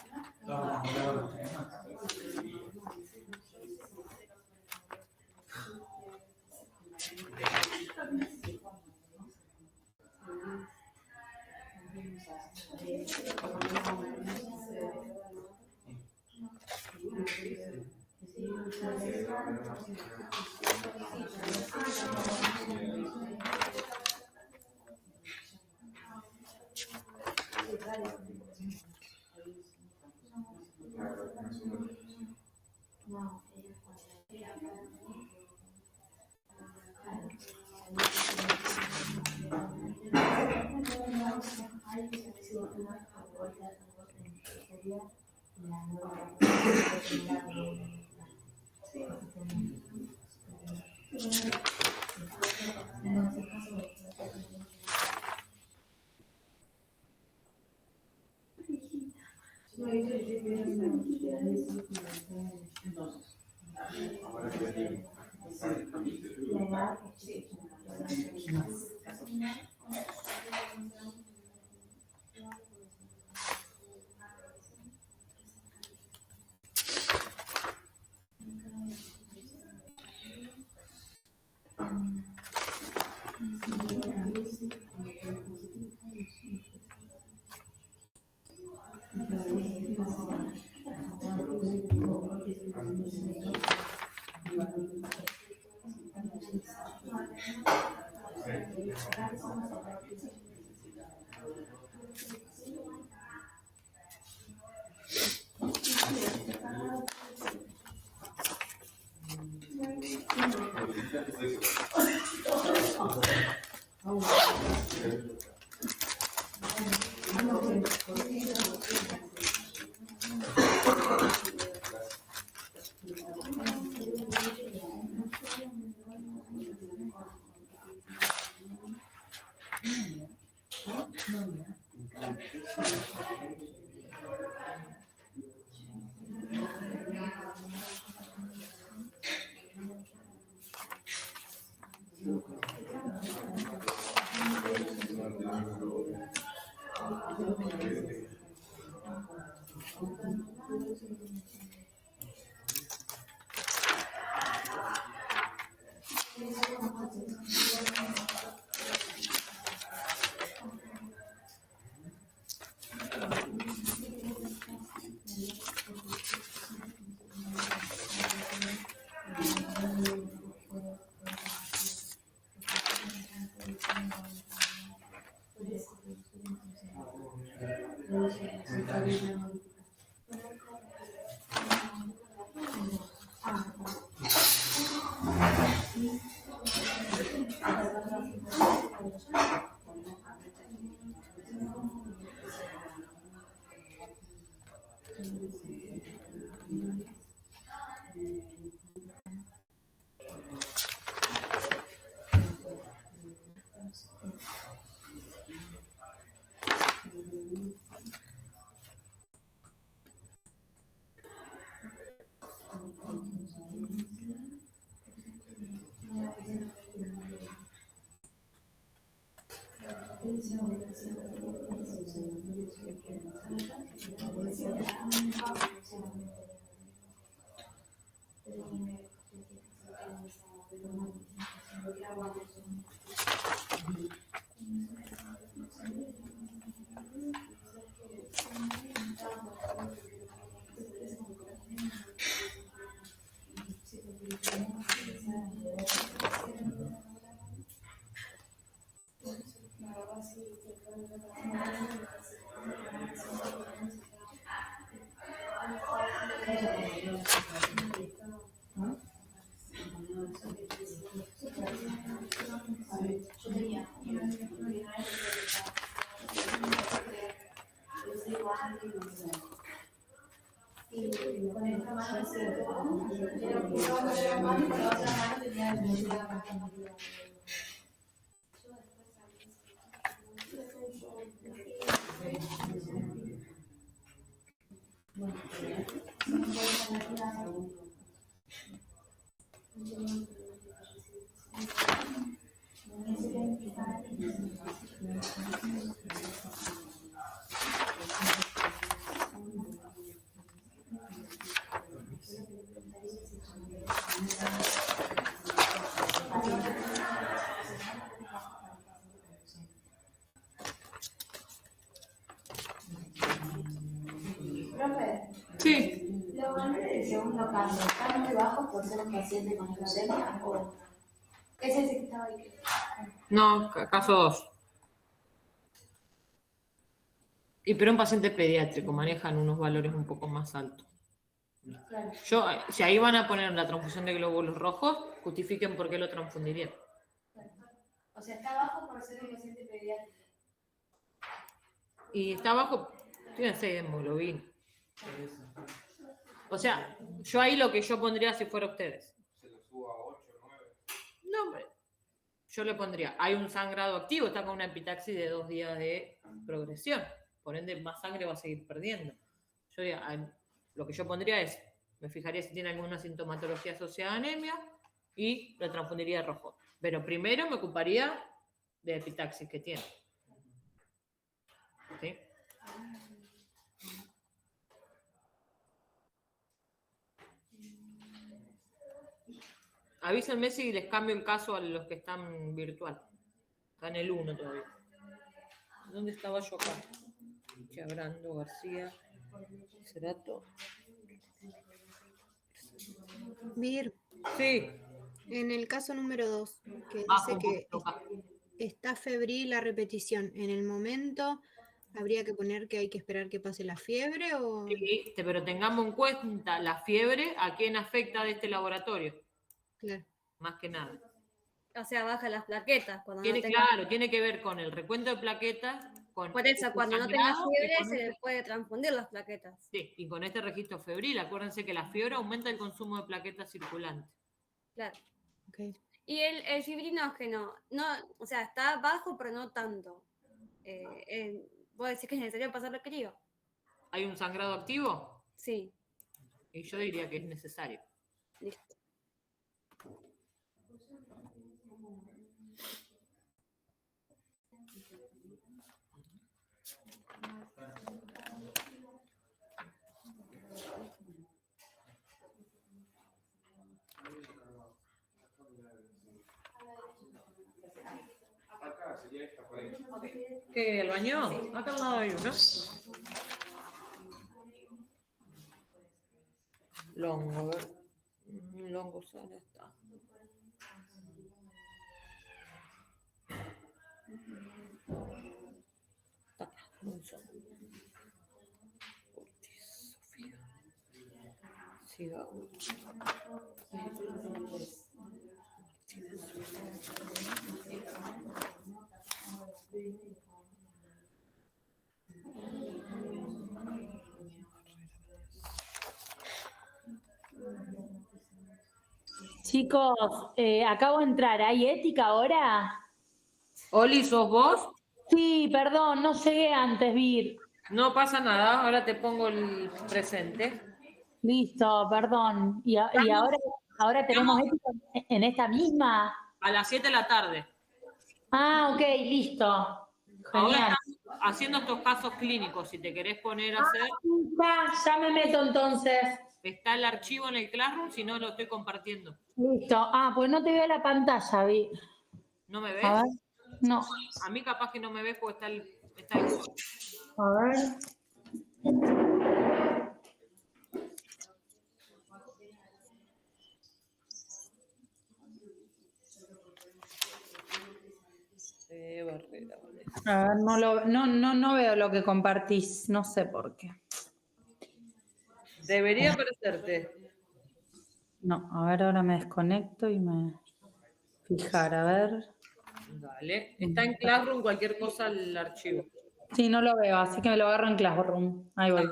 Sí. ¿Los valores del segundo caso están muy bajos por ser un paciente con leucemia o es ese que estaba ahí? No, caso 2. Y pero un paciente pediátrico manejan unos valores un poco más altos. Claro. Si ahí van a poner la transfusión de glóbulos rojos, justifiquen por qué lo transfundirían. O sea, está bajo por ser un paciente pediátrico. Y está bajo, tiene 6 de hemoglobina. O sea, yo ahí lo que yo pondría si fuera ustedes. Se lo subo a 8, 9. No, hombre. Yo le pondría, hay un sangrado activo, está con una epitaxis de 2 días de progresión. Por ende, más sangre va a seguir perdiendo. Yo diría, lo que yo pondría es, me fijaría si tiene alguna sintomatología asociada a anemia y lo transfundiría de rojo. Pero primero me ocuparía de epitaxis que tiene. ¿Sí? Avísenme si les cambio el caso a los que están virtual. Está en el 1 todavía. ¿Dónde estaba yo acá? Chabrando, García, Cerato. Mir, Sí. en el caso número 2, que Bajo dice un que poquito acá. está febril la repetición, en el momento habría que poner que hay que esperar que pase la fiebre o... Sí, pero tengamos en cuenta la fiebre, ¿a quién afecta de este laboratorio? Claro. Más que nada. O sea, baja las plaquetas. Cuando Tiene, no tenga, claro, tiene que ver con el recuento de plaquetas, con por eso, este cuando no tenga sangrado y fiebre, con se le este- puede transfundir las plaquetas. Sí, y con este registro febril, acuérdense que la fiebre aumenta el consumo de plaquetas circulantes. Claro. Okay. Y el fibrinógeno, no, o sea, está bajo, pero no tanto. ¿Vos decís que es necesario pasar requerido? ¿Hay un sangrado activo? Sí, Y yo diría que es necesario. listo. Acá sería esta por ahí. ¿Qué? ¿El baño? Acá al lado hay uno. Longo, a ver. Longo sala está. Está acá, un segundo. sigamos. Chicos, acabo de entrar. ¿Hay ética ahora? Oli, ¿sos vos? Sí, perdón, no llegué antes, Vir. No pasa nada, ahora te pongo el presente. Listo, perdón. ¿Y ahora tenemos ética en esta misma? A las 7 de la tarde. Ah, ok, listo. Ahora Genial. estamos haciendo estos casos clínicos, si te querés poner a hacer. Ya me meto entonces. Está el archivo en el Classroom, si no lo estoy compartiendo. Listo. Ah, pues no te veo la pantalla, Vir. ¿No me ves? A ver. No. A mí capaz que no me ves porque está el Google. A ver. A ver, no veo lo que compartís, no sé por qué. Debería aparecerte. No, a ver, ahora me desconecto y me fijar, a ver. Dale. Está en Classroom cualquier cosa el archivo. Sí, no lo veo, así que me lo agarro en Classroom. Ahí voy.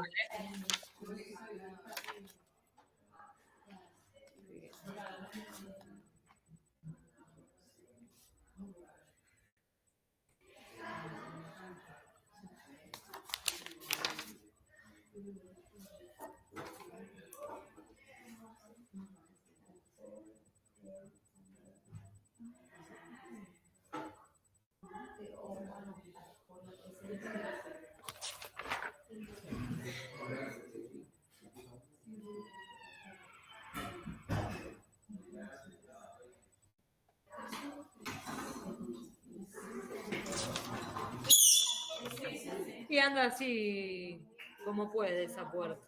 Y anda así como puede esa puerta.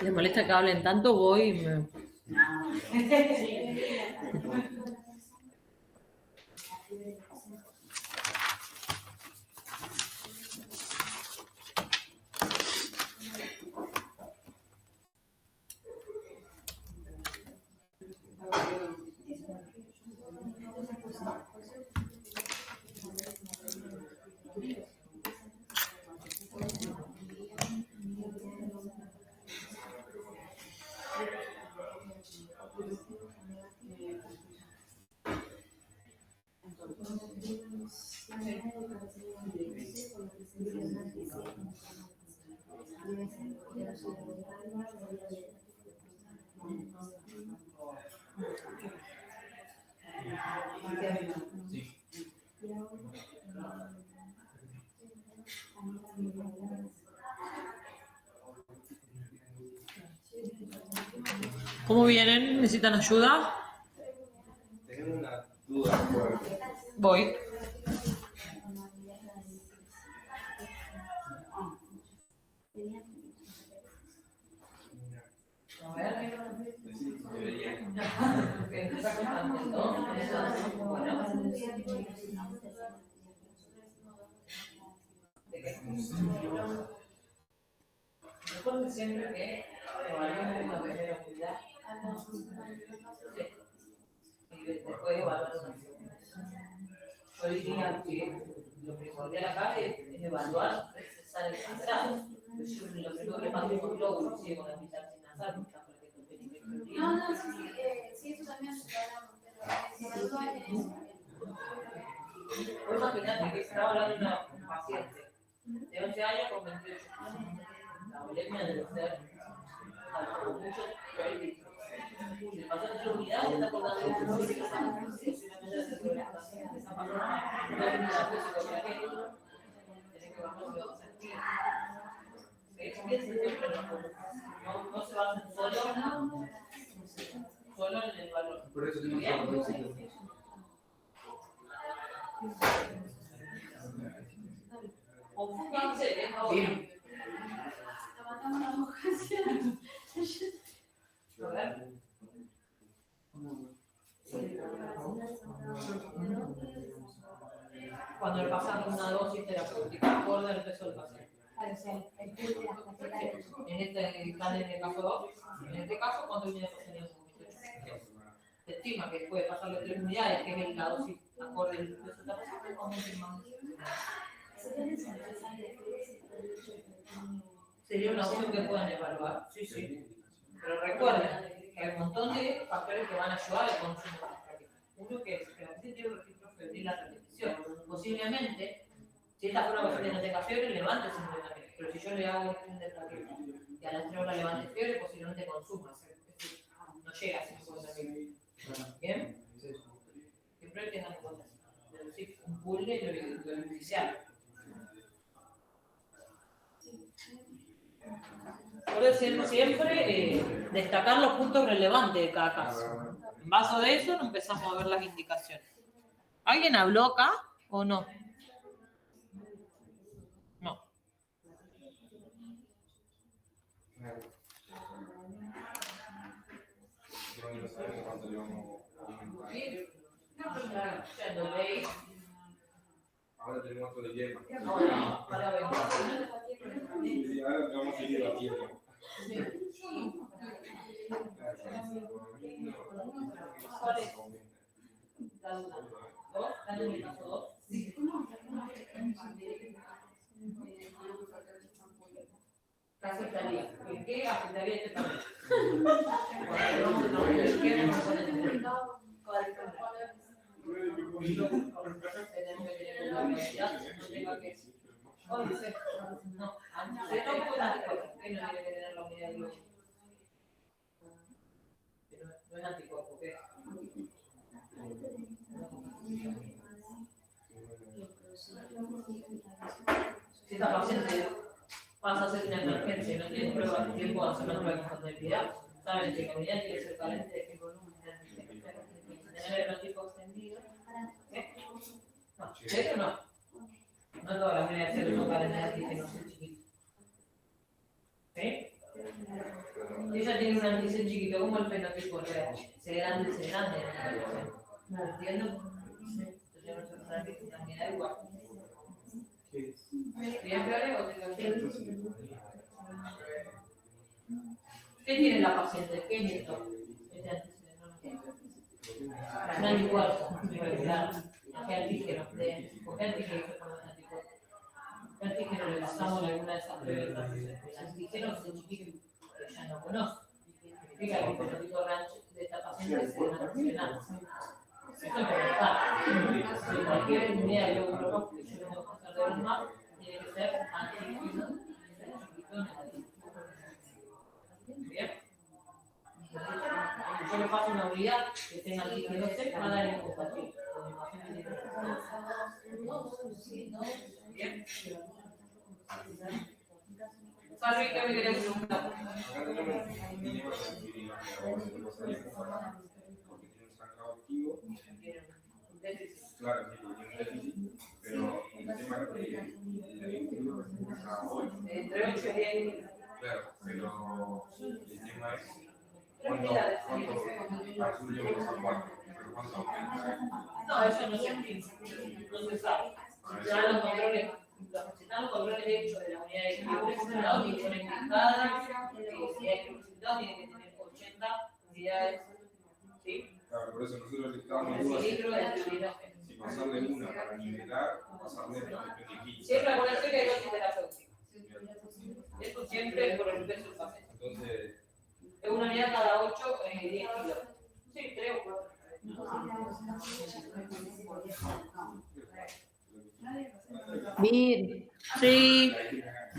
¿Les molesta que hablen tanto? Voy y me... ¿Cómo vienen? ¿Necesitan ayuda? Tengo una duda fuerte. Voy. Recuerden siempre que evaluamos la primera unidad y después evaluar una segunda. Yo diría que lo primordial acá es evaluar, cesar el sangrado. Lo primero que pasa con glóbulos sigue con la mitad sin azar, muchas veces con perímetro. No, sí, eso también lo hablamos, pero evaluar es eso. Vos imaginate que estaba hablando de un paciente de 11 años con 28 años. La bulimia debe ser algo mucho peor. Si el paciente tiene unidad, se está acordando de una física, posiblemente de segregación de esa persona, no hay unidad física que tiene que bajar los sentidos. Piensen siempre en los valores. No se basen solo en el valor. Por eso tenemos que hablar. Confúndanse, es ahora. A ver. Cuando le pasan una dosis terapéutica acorde al peso del paciente. En este caso 2, en este caso, ¿cuánto viene teníamos? Se estima que puede pasarle 3 unidades, que es la dosis acorde al peso del paciente, o mucho más. Sería una opción que puedan evaluar, sí. Pero recuerden que hay un montón de factores que van a ayudar al consumo de las prácticas. Uno que es que la paciente tiene un registro febril a repetición. Posiblemente, si esta fuera una paciente que no tenga fiebre, levante simplemente. Pero si yo le hago un de plaqueta y a las 3 horas levante fiebre, posiblemente consuma. Es decir, no llega a 50.000. ¿Bien? Siempre tengan en cuenta. Deducir un pulgue y lo beneficiario. Recuerden siempre destacar los puntos relevantes de cada caso. En base a eso empezamos a ver las indicaciones. ¿Alguien habló acá o no? No. No sabemos cuánto le vamos a aumentar. Ahora tenemos otro dilema. Ahora vemos. Y ahora vamos a seguir debatiendo. ¿Cuál es? La duda. ¿Dos? ¿Están en el caso 2? Sí. ¿Qué afectaría? ¿Qué afectaría este paciente? Tenemos que tener una universidad que no tenga que 11. No, antes no fue un anticuerpo. ¿Qué no tiene que tener la unidad de globo? Pero no es anticuerpo, ¿qué? Si esta paciente pasa a ser una emergencia y no tiene prueba de tiempo de hacer una prueba de compatibilidad, saben que la unidad tiene que ser carente de qué volumen de antígeno. Tener el notipo extendido. ¿Qué? No, eso no. No todas las unidades de son carentes de antígenos, son chiquitos. ¿Sí? Ella tiene un antígeno chiquito, como el fenotipo real. Se grande. ¿No entiendo? Entonces no se sabe que también da igual. ¿Bien, Flores, o te confío? ¿Qué tiene la paciente? ¿Qué es esto? Este antígeno no tiene. Un anticuerpo irregular. ¿Qué antígeno? ¿Por qué antígeno se pone un anticuerpo? ¿Qué antígeno le pasamos en alguna de esas preguntas? El antígeno es el chiquito que ella no conoce. Significa que el fenotipo de esta paciente es nacional. Esto es verdad. Si cualquier unidad de glóbulo que yo tengo que hacer de plasma, tiene que ser antígeno chiquito negativo. ¿Bien? Yo le paso una unidad que tenga antígeno C, va a dar incompatible. Bien. Sarri, ¿qué me querés preguntar? Acá tenemos un dilema porque tiene un sangrado activo. Claro, sí, porque tiene un déficit, pero el tema es que el vínculo es a 8. Entre 8 y 10. Claro, pero el tema es cuánto azul yo voy a salvar, pero cuánto aumenta. No, eso no se entiende, no se sabe. Ya los controles, están los controles de hecho de la unidad de equilibrio y ponen cada si hay resultado tiene que tener 80 unidades. ¿Sí? Claro, por eso nosotros estábamos dudas si pasarle una para nivelar o pasarle de 15. Siempre acuérdense que hay dosis terapéuticas. Eso siempre por el peso del paciente. Entonces, es una unidad cada 8 10 kilos. Sí, 3 o 4. Vir, Sí.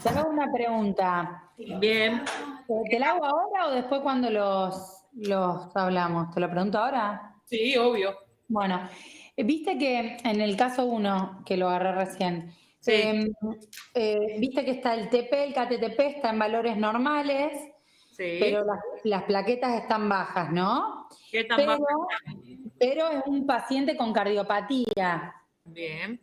te hago una pregunta. Bien. ¿Te la hago ahora o después cuando los hablamos? ¿Te lo pregunto ahora? Sí, obvio. Bueno, viste que en el caso 1, que lo agarré recién, Sí. viste que está el TP, el KTTP está en valores normales, Sí. pero las plaquetas están bajas, ¿no? ¿Qué tan bajas? Pero es un paciente con cardiopatía. Bien.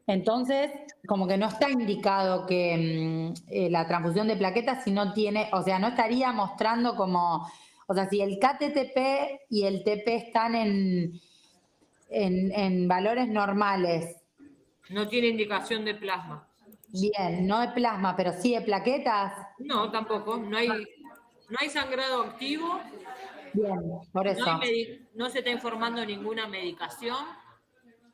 Entonces, como que no está indicado que la transfusión de plaquetas si no tiene, o sea, no estaría mostrando como, o sea, si el KTTP y el TP están en valores normales. No tiene indicación de plasma. Bien, no de plasma, pero sí de plaquetas. No, tampoco. No hay sangrado activo. Bien, por eso. No se está informando ninguna medicación.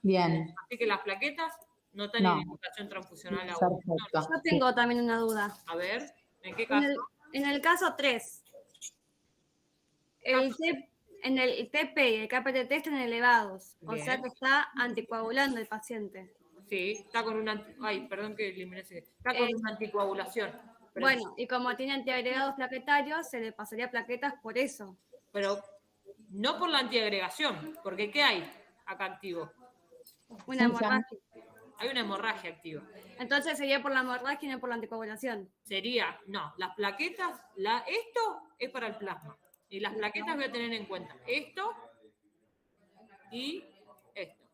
Bien. Así que las plaquetas no están en indicación transfusional aún. Perfecto. Yo tengo también una duda. A ver, ¿en qué caso? En el caso 3, en el TP y el KPTT están elevados, o sea que está anticoagulando el paciente. Sí, está con una... Ay, perdón que eliminé ese... Está con una anticoagulación. Pero bueno, y como tiene antiagregados plaquetarios, se le pasaría plaquetas por eso. Pero no por la antiagregación, porque ¿qué hay acá activo? Una hemorragia. Hay una hemorragia activa. Entonces sería por la hemorragia y no por la anticoagulación. Sería, no, las plaquetas, esto es para el plasma. Y las plaquetas voy a tener en cuenta esto y esto.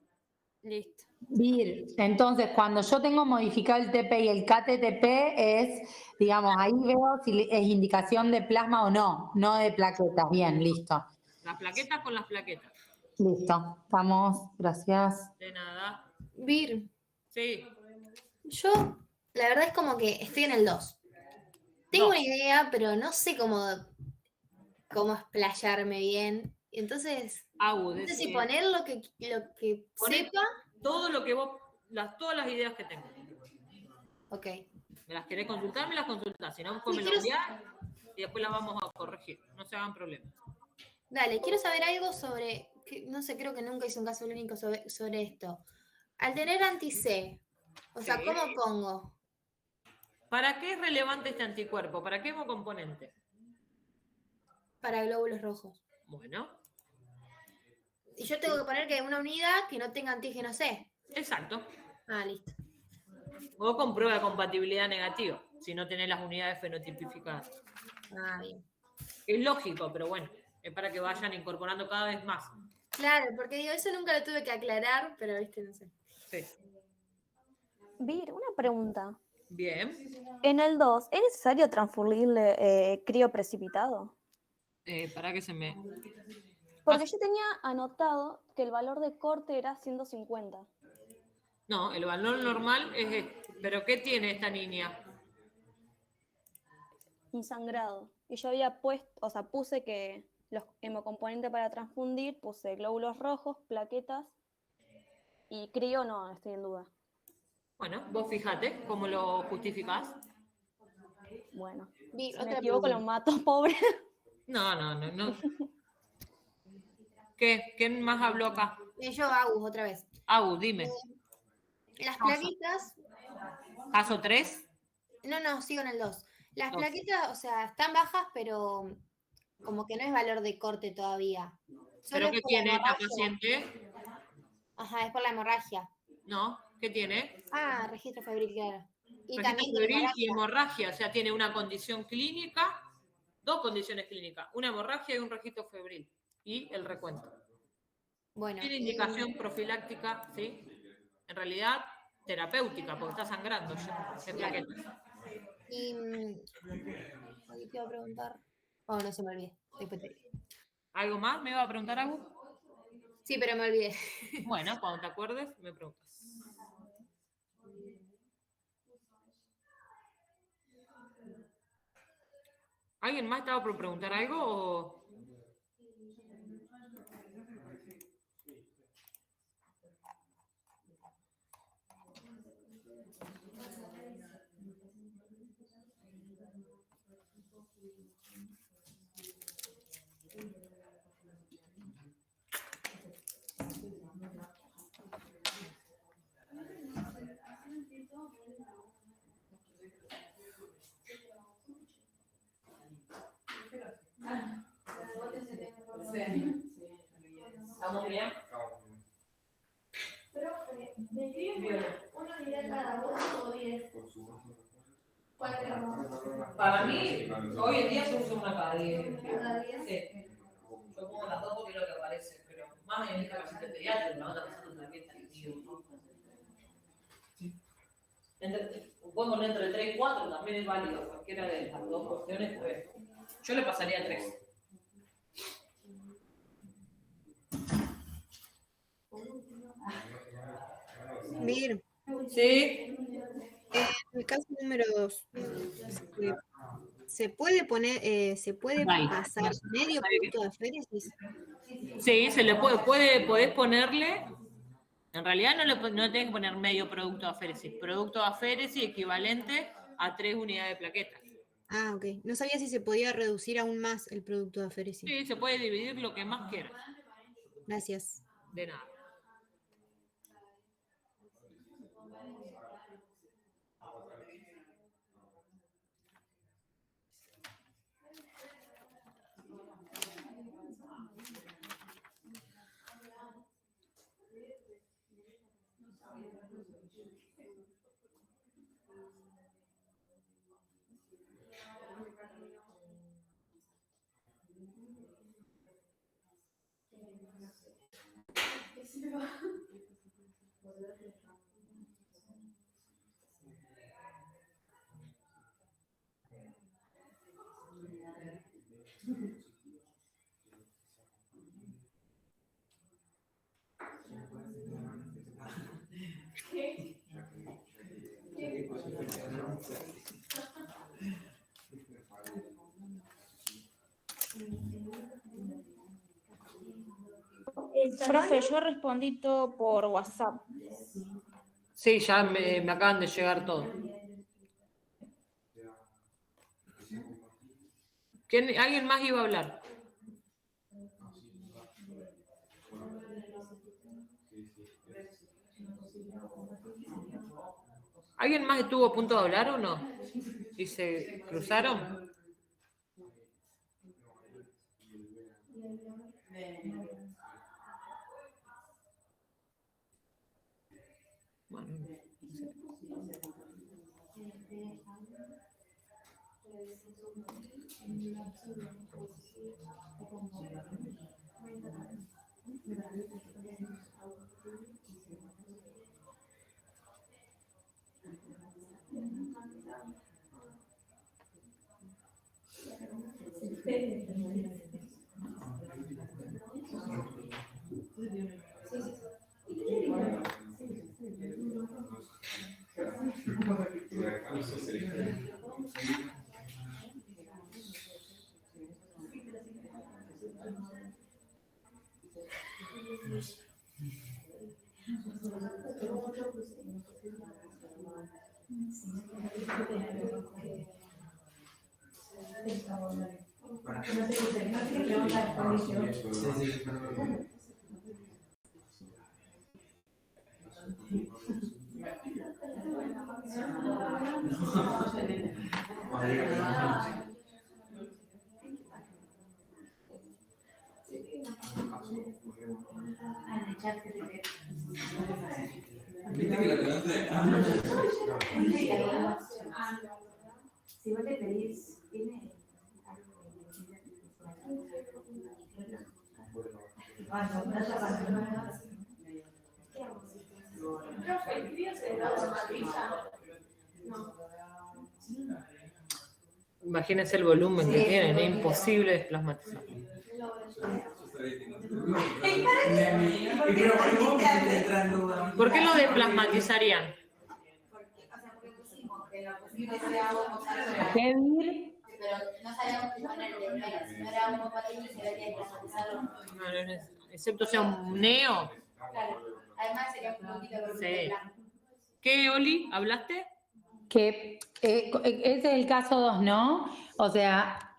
Listo. Vir, entonces cuando yo tengo modificado el TP y el KTTP es, digamos, ahí veo si es indicación de plasma o no de plaquetas. Bien, listo. Las plaquetas con las plaquetas. Listo, estamos, gracias. De nada. Vir. Sí. Yo, la verdad es como que estoy en el 2. Tengo una idea, pero no sé cómo explayarme bien. Entonces, no sé si poner lo que sepa. Todo lo que vos, todas las ideas que tengo. Ok. ¿Me las querés consultar? Me las consultás. Si no, después me las enviás y después las vamos a corregir. No se hagan problemas. Dale, quiero saber algo sobre, no sé, creo que nunca hice un caso clínico sobre esto. Al tener anti-C, o sea, ¿cómo pongo? ¿Para qué es relevante este anticuerpo? ¿Para qué hemocomponente? Para glóbulos rojos. Bueno, Y yo tengo que poner que una unidad que no tenga antígeno C. exacto. Ah, listo. O con prueba de compatibilidad negativa, si no tenés las unidades fenotipificadas. Ah, bien. Es lógico, pero bueno, es para que vayan incorporando cada vez más. Claro, porque digo, eso nunca lo tuve que aclarar, pero viste, no sé. Sí. Vir, una pregunta. Bien. En el 2, ¿es necesario transfundirle crío precipitado? Para que se me... Porque yo tenía anotado que el valor de corte era 150. No, el valor normal es este. ¿Pero qué tiene esta niña? Un sangrado. Y yo había puesto, o sea, puse que los hemocomponentes para transfundir, puse glóbulos rojos, plaquetas y crío no, estoy en duda. Bueno, vos fíjate cómo lo justificás. Bueno, Vi, si me otra equivoco pregunta. lo mato, pobre. No. ¿Qué? ¿Quién más habló acá? Yo, Agus, otra vez. Agus, dime. Las plaquitas. ¿Caso 3? No, sigo en el 2. Las Dos. plaquitas, o sea, están bajas, pero como que no es valor de corte todavía. Solo ¿Pero es qué por la tiene esta hemorragia. paciente? Ajá, es por la hemorragia. No, ¿qué tiene? Ah, registro febril, claro. Y Registro también febril tiene y hemorragia, o sea, tiene una condición clínica, dos condiciones clínicas, una hemorragia y un registro febril, y el recuento. Bueno, Tiene indicación profiláctica, ¿sí? En realidad, terapéutica, porque está sangrando ya, de plaquetas. y ¿qué te iba a preguntar? Oh, no se me olvidé. Después te digo. ¿Algo más me iba a preguntar algo? Sí, pero me olvidé. Bueno, cuando te acuerdes, me preguntas. ¿Alguien más estaba por preguntar algo o...? ¿Estamos bien? Para mí, hoy en día se usa una cada 10. Sí. Yo pongo las dos porque es lo que aparece, pero más en esta paciente pediátrica, la otra paciente también está activo. Puedo poner entre 3 y 4, también es válido, cualquiera de las dos opciones, pues. Yo le pasaría 3. Vir, Sí. en el caso número 2, ¿se puede poner, se puede Ahí. pasar medio producto de aféresis? Sí, se le podés ponerle, en realidad no tenés que poner medio producto de aféresis. Producto de aféresis equivalente a 3 unidades de plaquetas. Ah, ok. No sabía si se podía reducir aún más el producto de aféresis. Sí, se puede dividir lo que más quieras. Gracias. De nada. Profe, yo respondí todo por WhatsApp. Sí, ya me acaban de llegar todo. ¿Alguien más iba a hablar? ¿Alguien más estuvo a punto de hablar o no? ¿Y se cruzaron? Bueno, Si vos le pedís, tiene imagínense el volumen que tienen, es imposible desplasmatizar. ¿Por qué lo desplasmatizarían? ¿Qué vir? pero no sabíamos qué ponerle, si no era un compatible se había que desplasmatizarlo. Excepto sea un neo. Claro, además sería un poquito de Sí. ¿Qué, Oli? ¿Hablaste? Que ese es el caso 2, ¿no? O sea,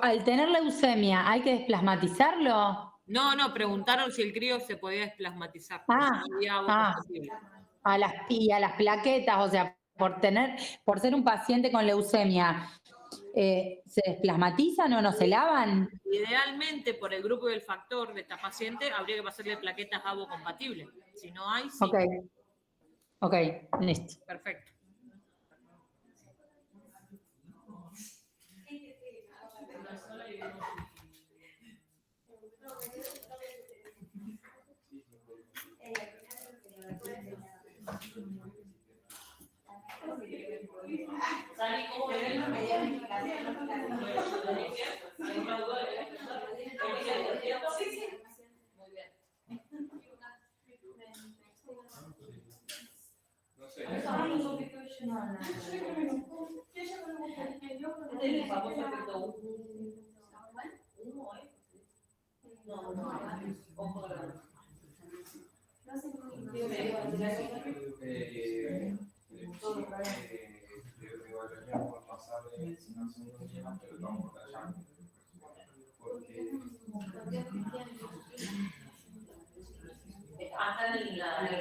al tener leucemia, ¿hay que desplasmatizarlo? No, preguntaron si el crío se podía desplasmatizar. Si había agua compatible. A las plaquetas, o sea, por ser un paciente con leucemia, ¿se desplasmatizan o no se lavan? Idealmente, por el grupo y el factor de esta paciente, habría que pasarle plaquetas ABO compatibles. Si no hay, sí. Ok, listo. Perfecto.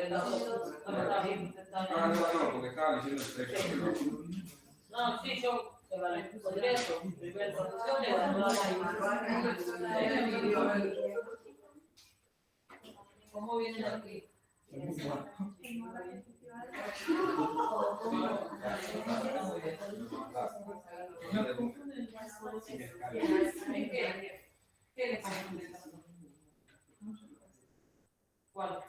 No, porque estaba diciendo No, sí, yo podría eso. ¿Cómo viene aquí? ¿Cuál?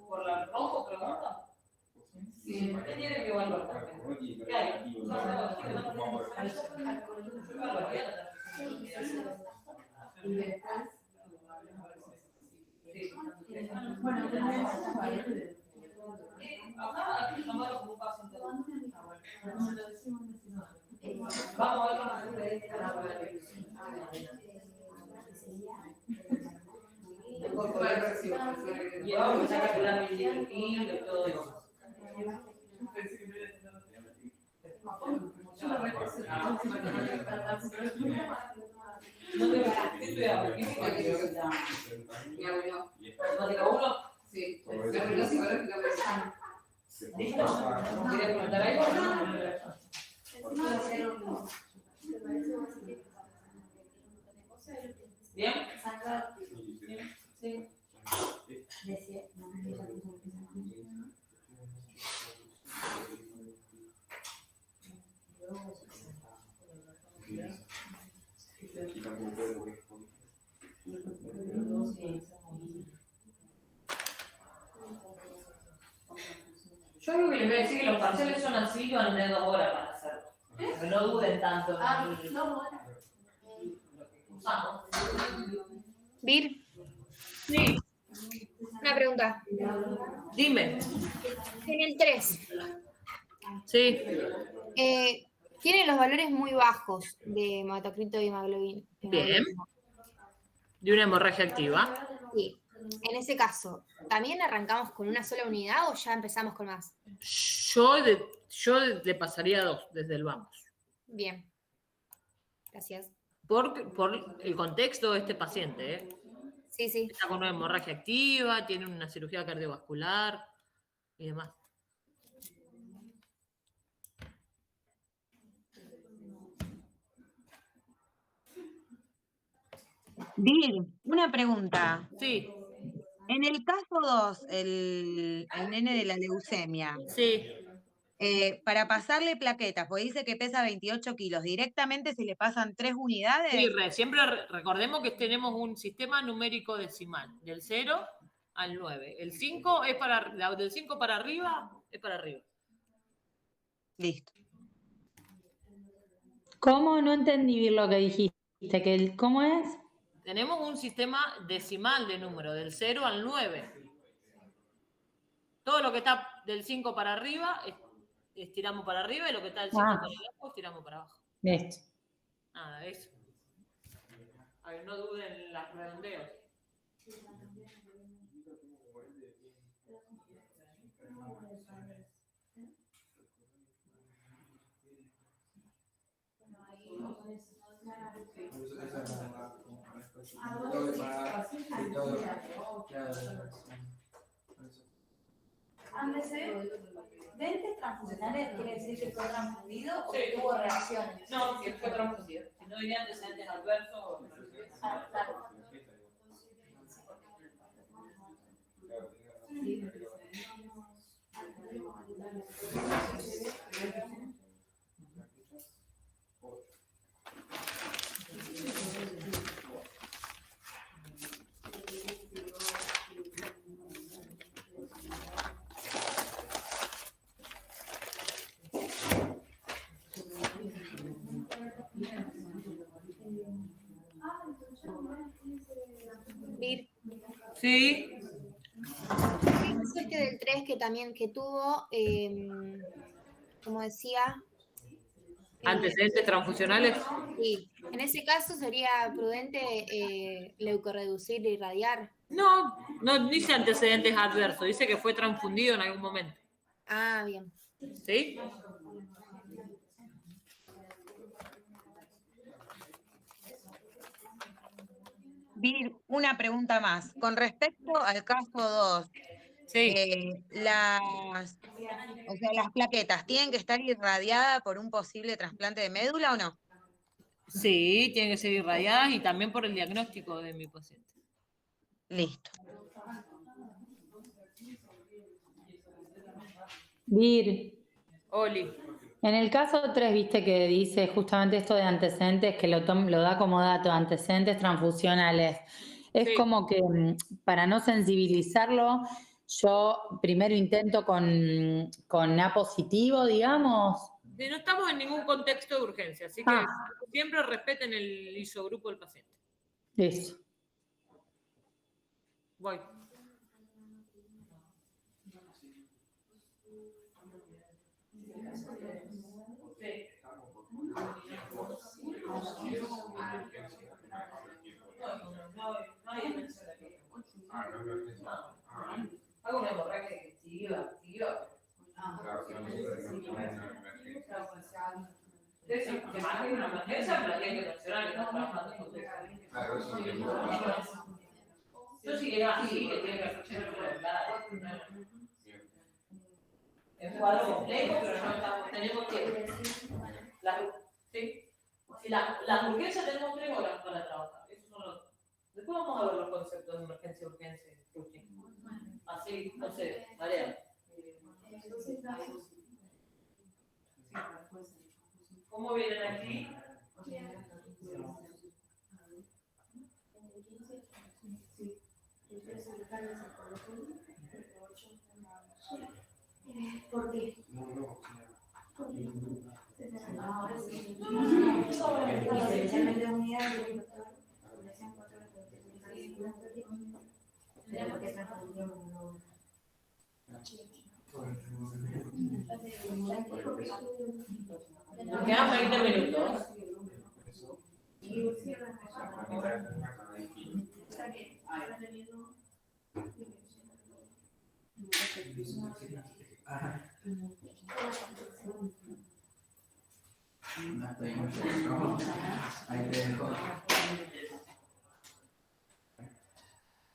¿Por la rojo pregunta? Sí, ¿qué tiene que evaluar? ¿Qué hay? Bueno, aquí tomarlo como un paciente. Vamos a ver y vamos a sacar la y todo eso. Sí. ¿Listo? ¿Quieres preguntar algo? ¿Bien? Sí. Yo creo que les voy a decir que los parciales son así y van a tener 2 horas para hacerlo. Que no duden tanto. Usamos. Vir, Sí, una pregunta. dime. En el 3, Sí. tiene los valores muy bajos de hematocrito y hemoglobina. Bien. De una hemorragia activa. Sí. En ese caso, ¿también arrancamos con una sola unidad o ya empezamos con más? Yo le pasaría 2 desde el vamos. Bien. Gracias. Por el contexto de este paciente, ¿eh? Sí, sí. Está con una hemorragia activa, tiene una cirugía cardiovascular y demás. Vir, una pregunta. Sí. En el caso 2, el nene de la leucemia. Sí. Para pasarle plaquetas, porque dice que pesa 28 kilos, ¿directamente se le pasan 3 unidades? Sí, siempre recordemos que tenemos un sistema numérico decimal, del 0 al 9. El 5 es del 5 para arriba, es para arriba. Listo. ¿Cómo? No entendí bien lo que dijiste. ¿Cómo es? Tenemos un sistema decimal de número, del 0 al 9. Todo lo que está del 5 para arriba, estiramos para arriba, y lo que está del 5 para abajo, estiramos para abajo. Listo. Nada, eso. A ver, no duden en los redondeos. ¿Antecedentes transfusionales quiere decir que fue transfundido o que tuvo reacciones? No, que fue transfundido. Si no diría antecedentes adversos. Claro. Vir. Sí. Este del 3 que también que tuvo, como decía... ¿Antecedentes transfusionales? Sí. En ese caso sería prudente leucorreducir e irradiar. No dice antecedentes adversos, dice que fue transfundido en algún momento. Ah, bien. ¿Sí? Vir, una pregunta más. Con respecto al caso 2, sí. Las plaquetas, ¿tienen que estar irradiadas por un posible trasplante de médula o no? Sí, tienen que ser irradiadas y también por el diagnóstico de mi paciente. Listo. Vir. Oli. En el caso 3, viste que dice justamente esto de antecedentes, que lo da como dato, antecedentes transfusionales. Es como que para no sensibilizarlo, yo primero intento con A positivo, digamos. No estamos en ningún contexto de urgencia, así que siempre respeten el isogrupo del paciente. Eso. Voy. Hago una hemorragia que siguió. que maneje una emergencia, pero la tiene que mencionar que está trabajando en contexto. Claro, eso sí. Yo sí que es así, que tiene que hacer es un cuadro complejo, pero no estamos, tenemos que. Si la urgencia tenemos 3 horas para trabajar. Eso son los. Después vamos a ver los conceptos de emergencia, urgencia, así, no sé, tarea. ¿Cómo vienen aquí? ¿Por qué? Especialmente unidad de doctor, población 4 Nos quedan 20 minutos.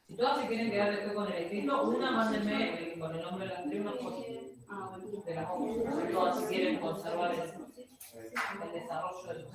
Si todas se quieren quedar después con el escrito, una mándenme con el nombre de las primas de las otras. Todas si quieren conservar el desarrollo del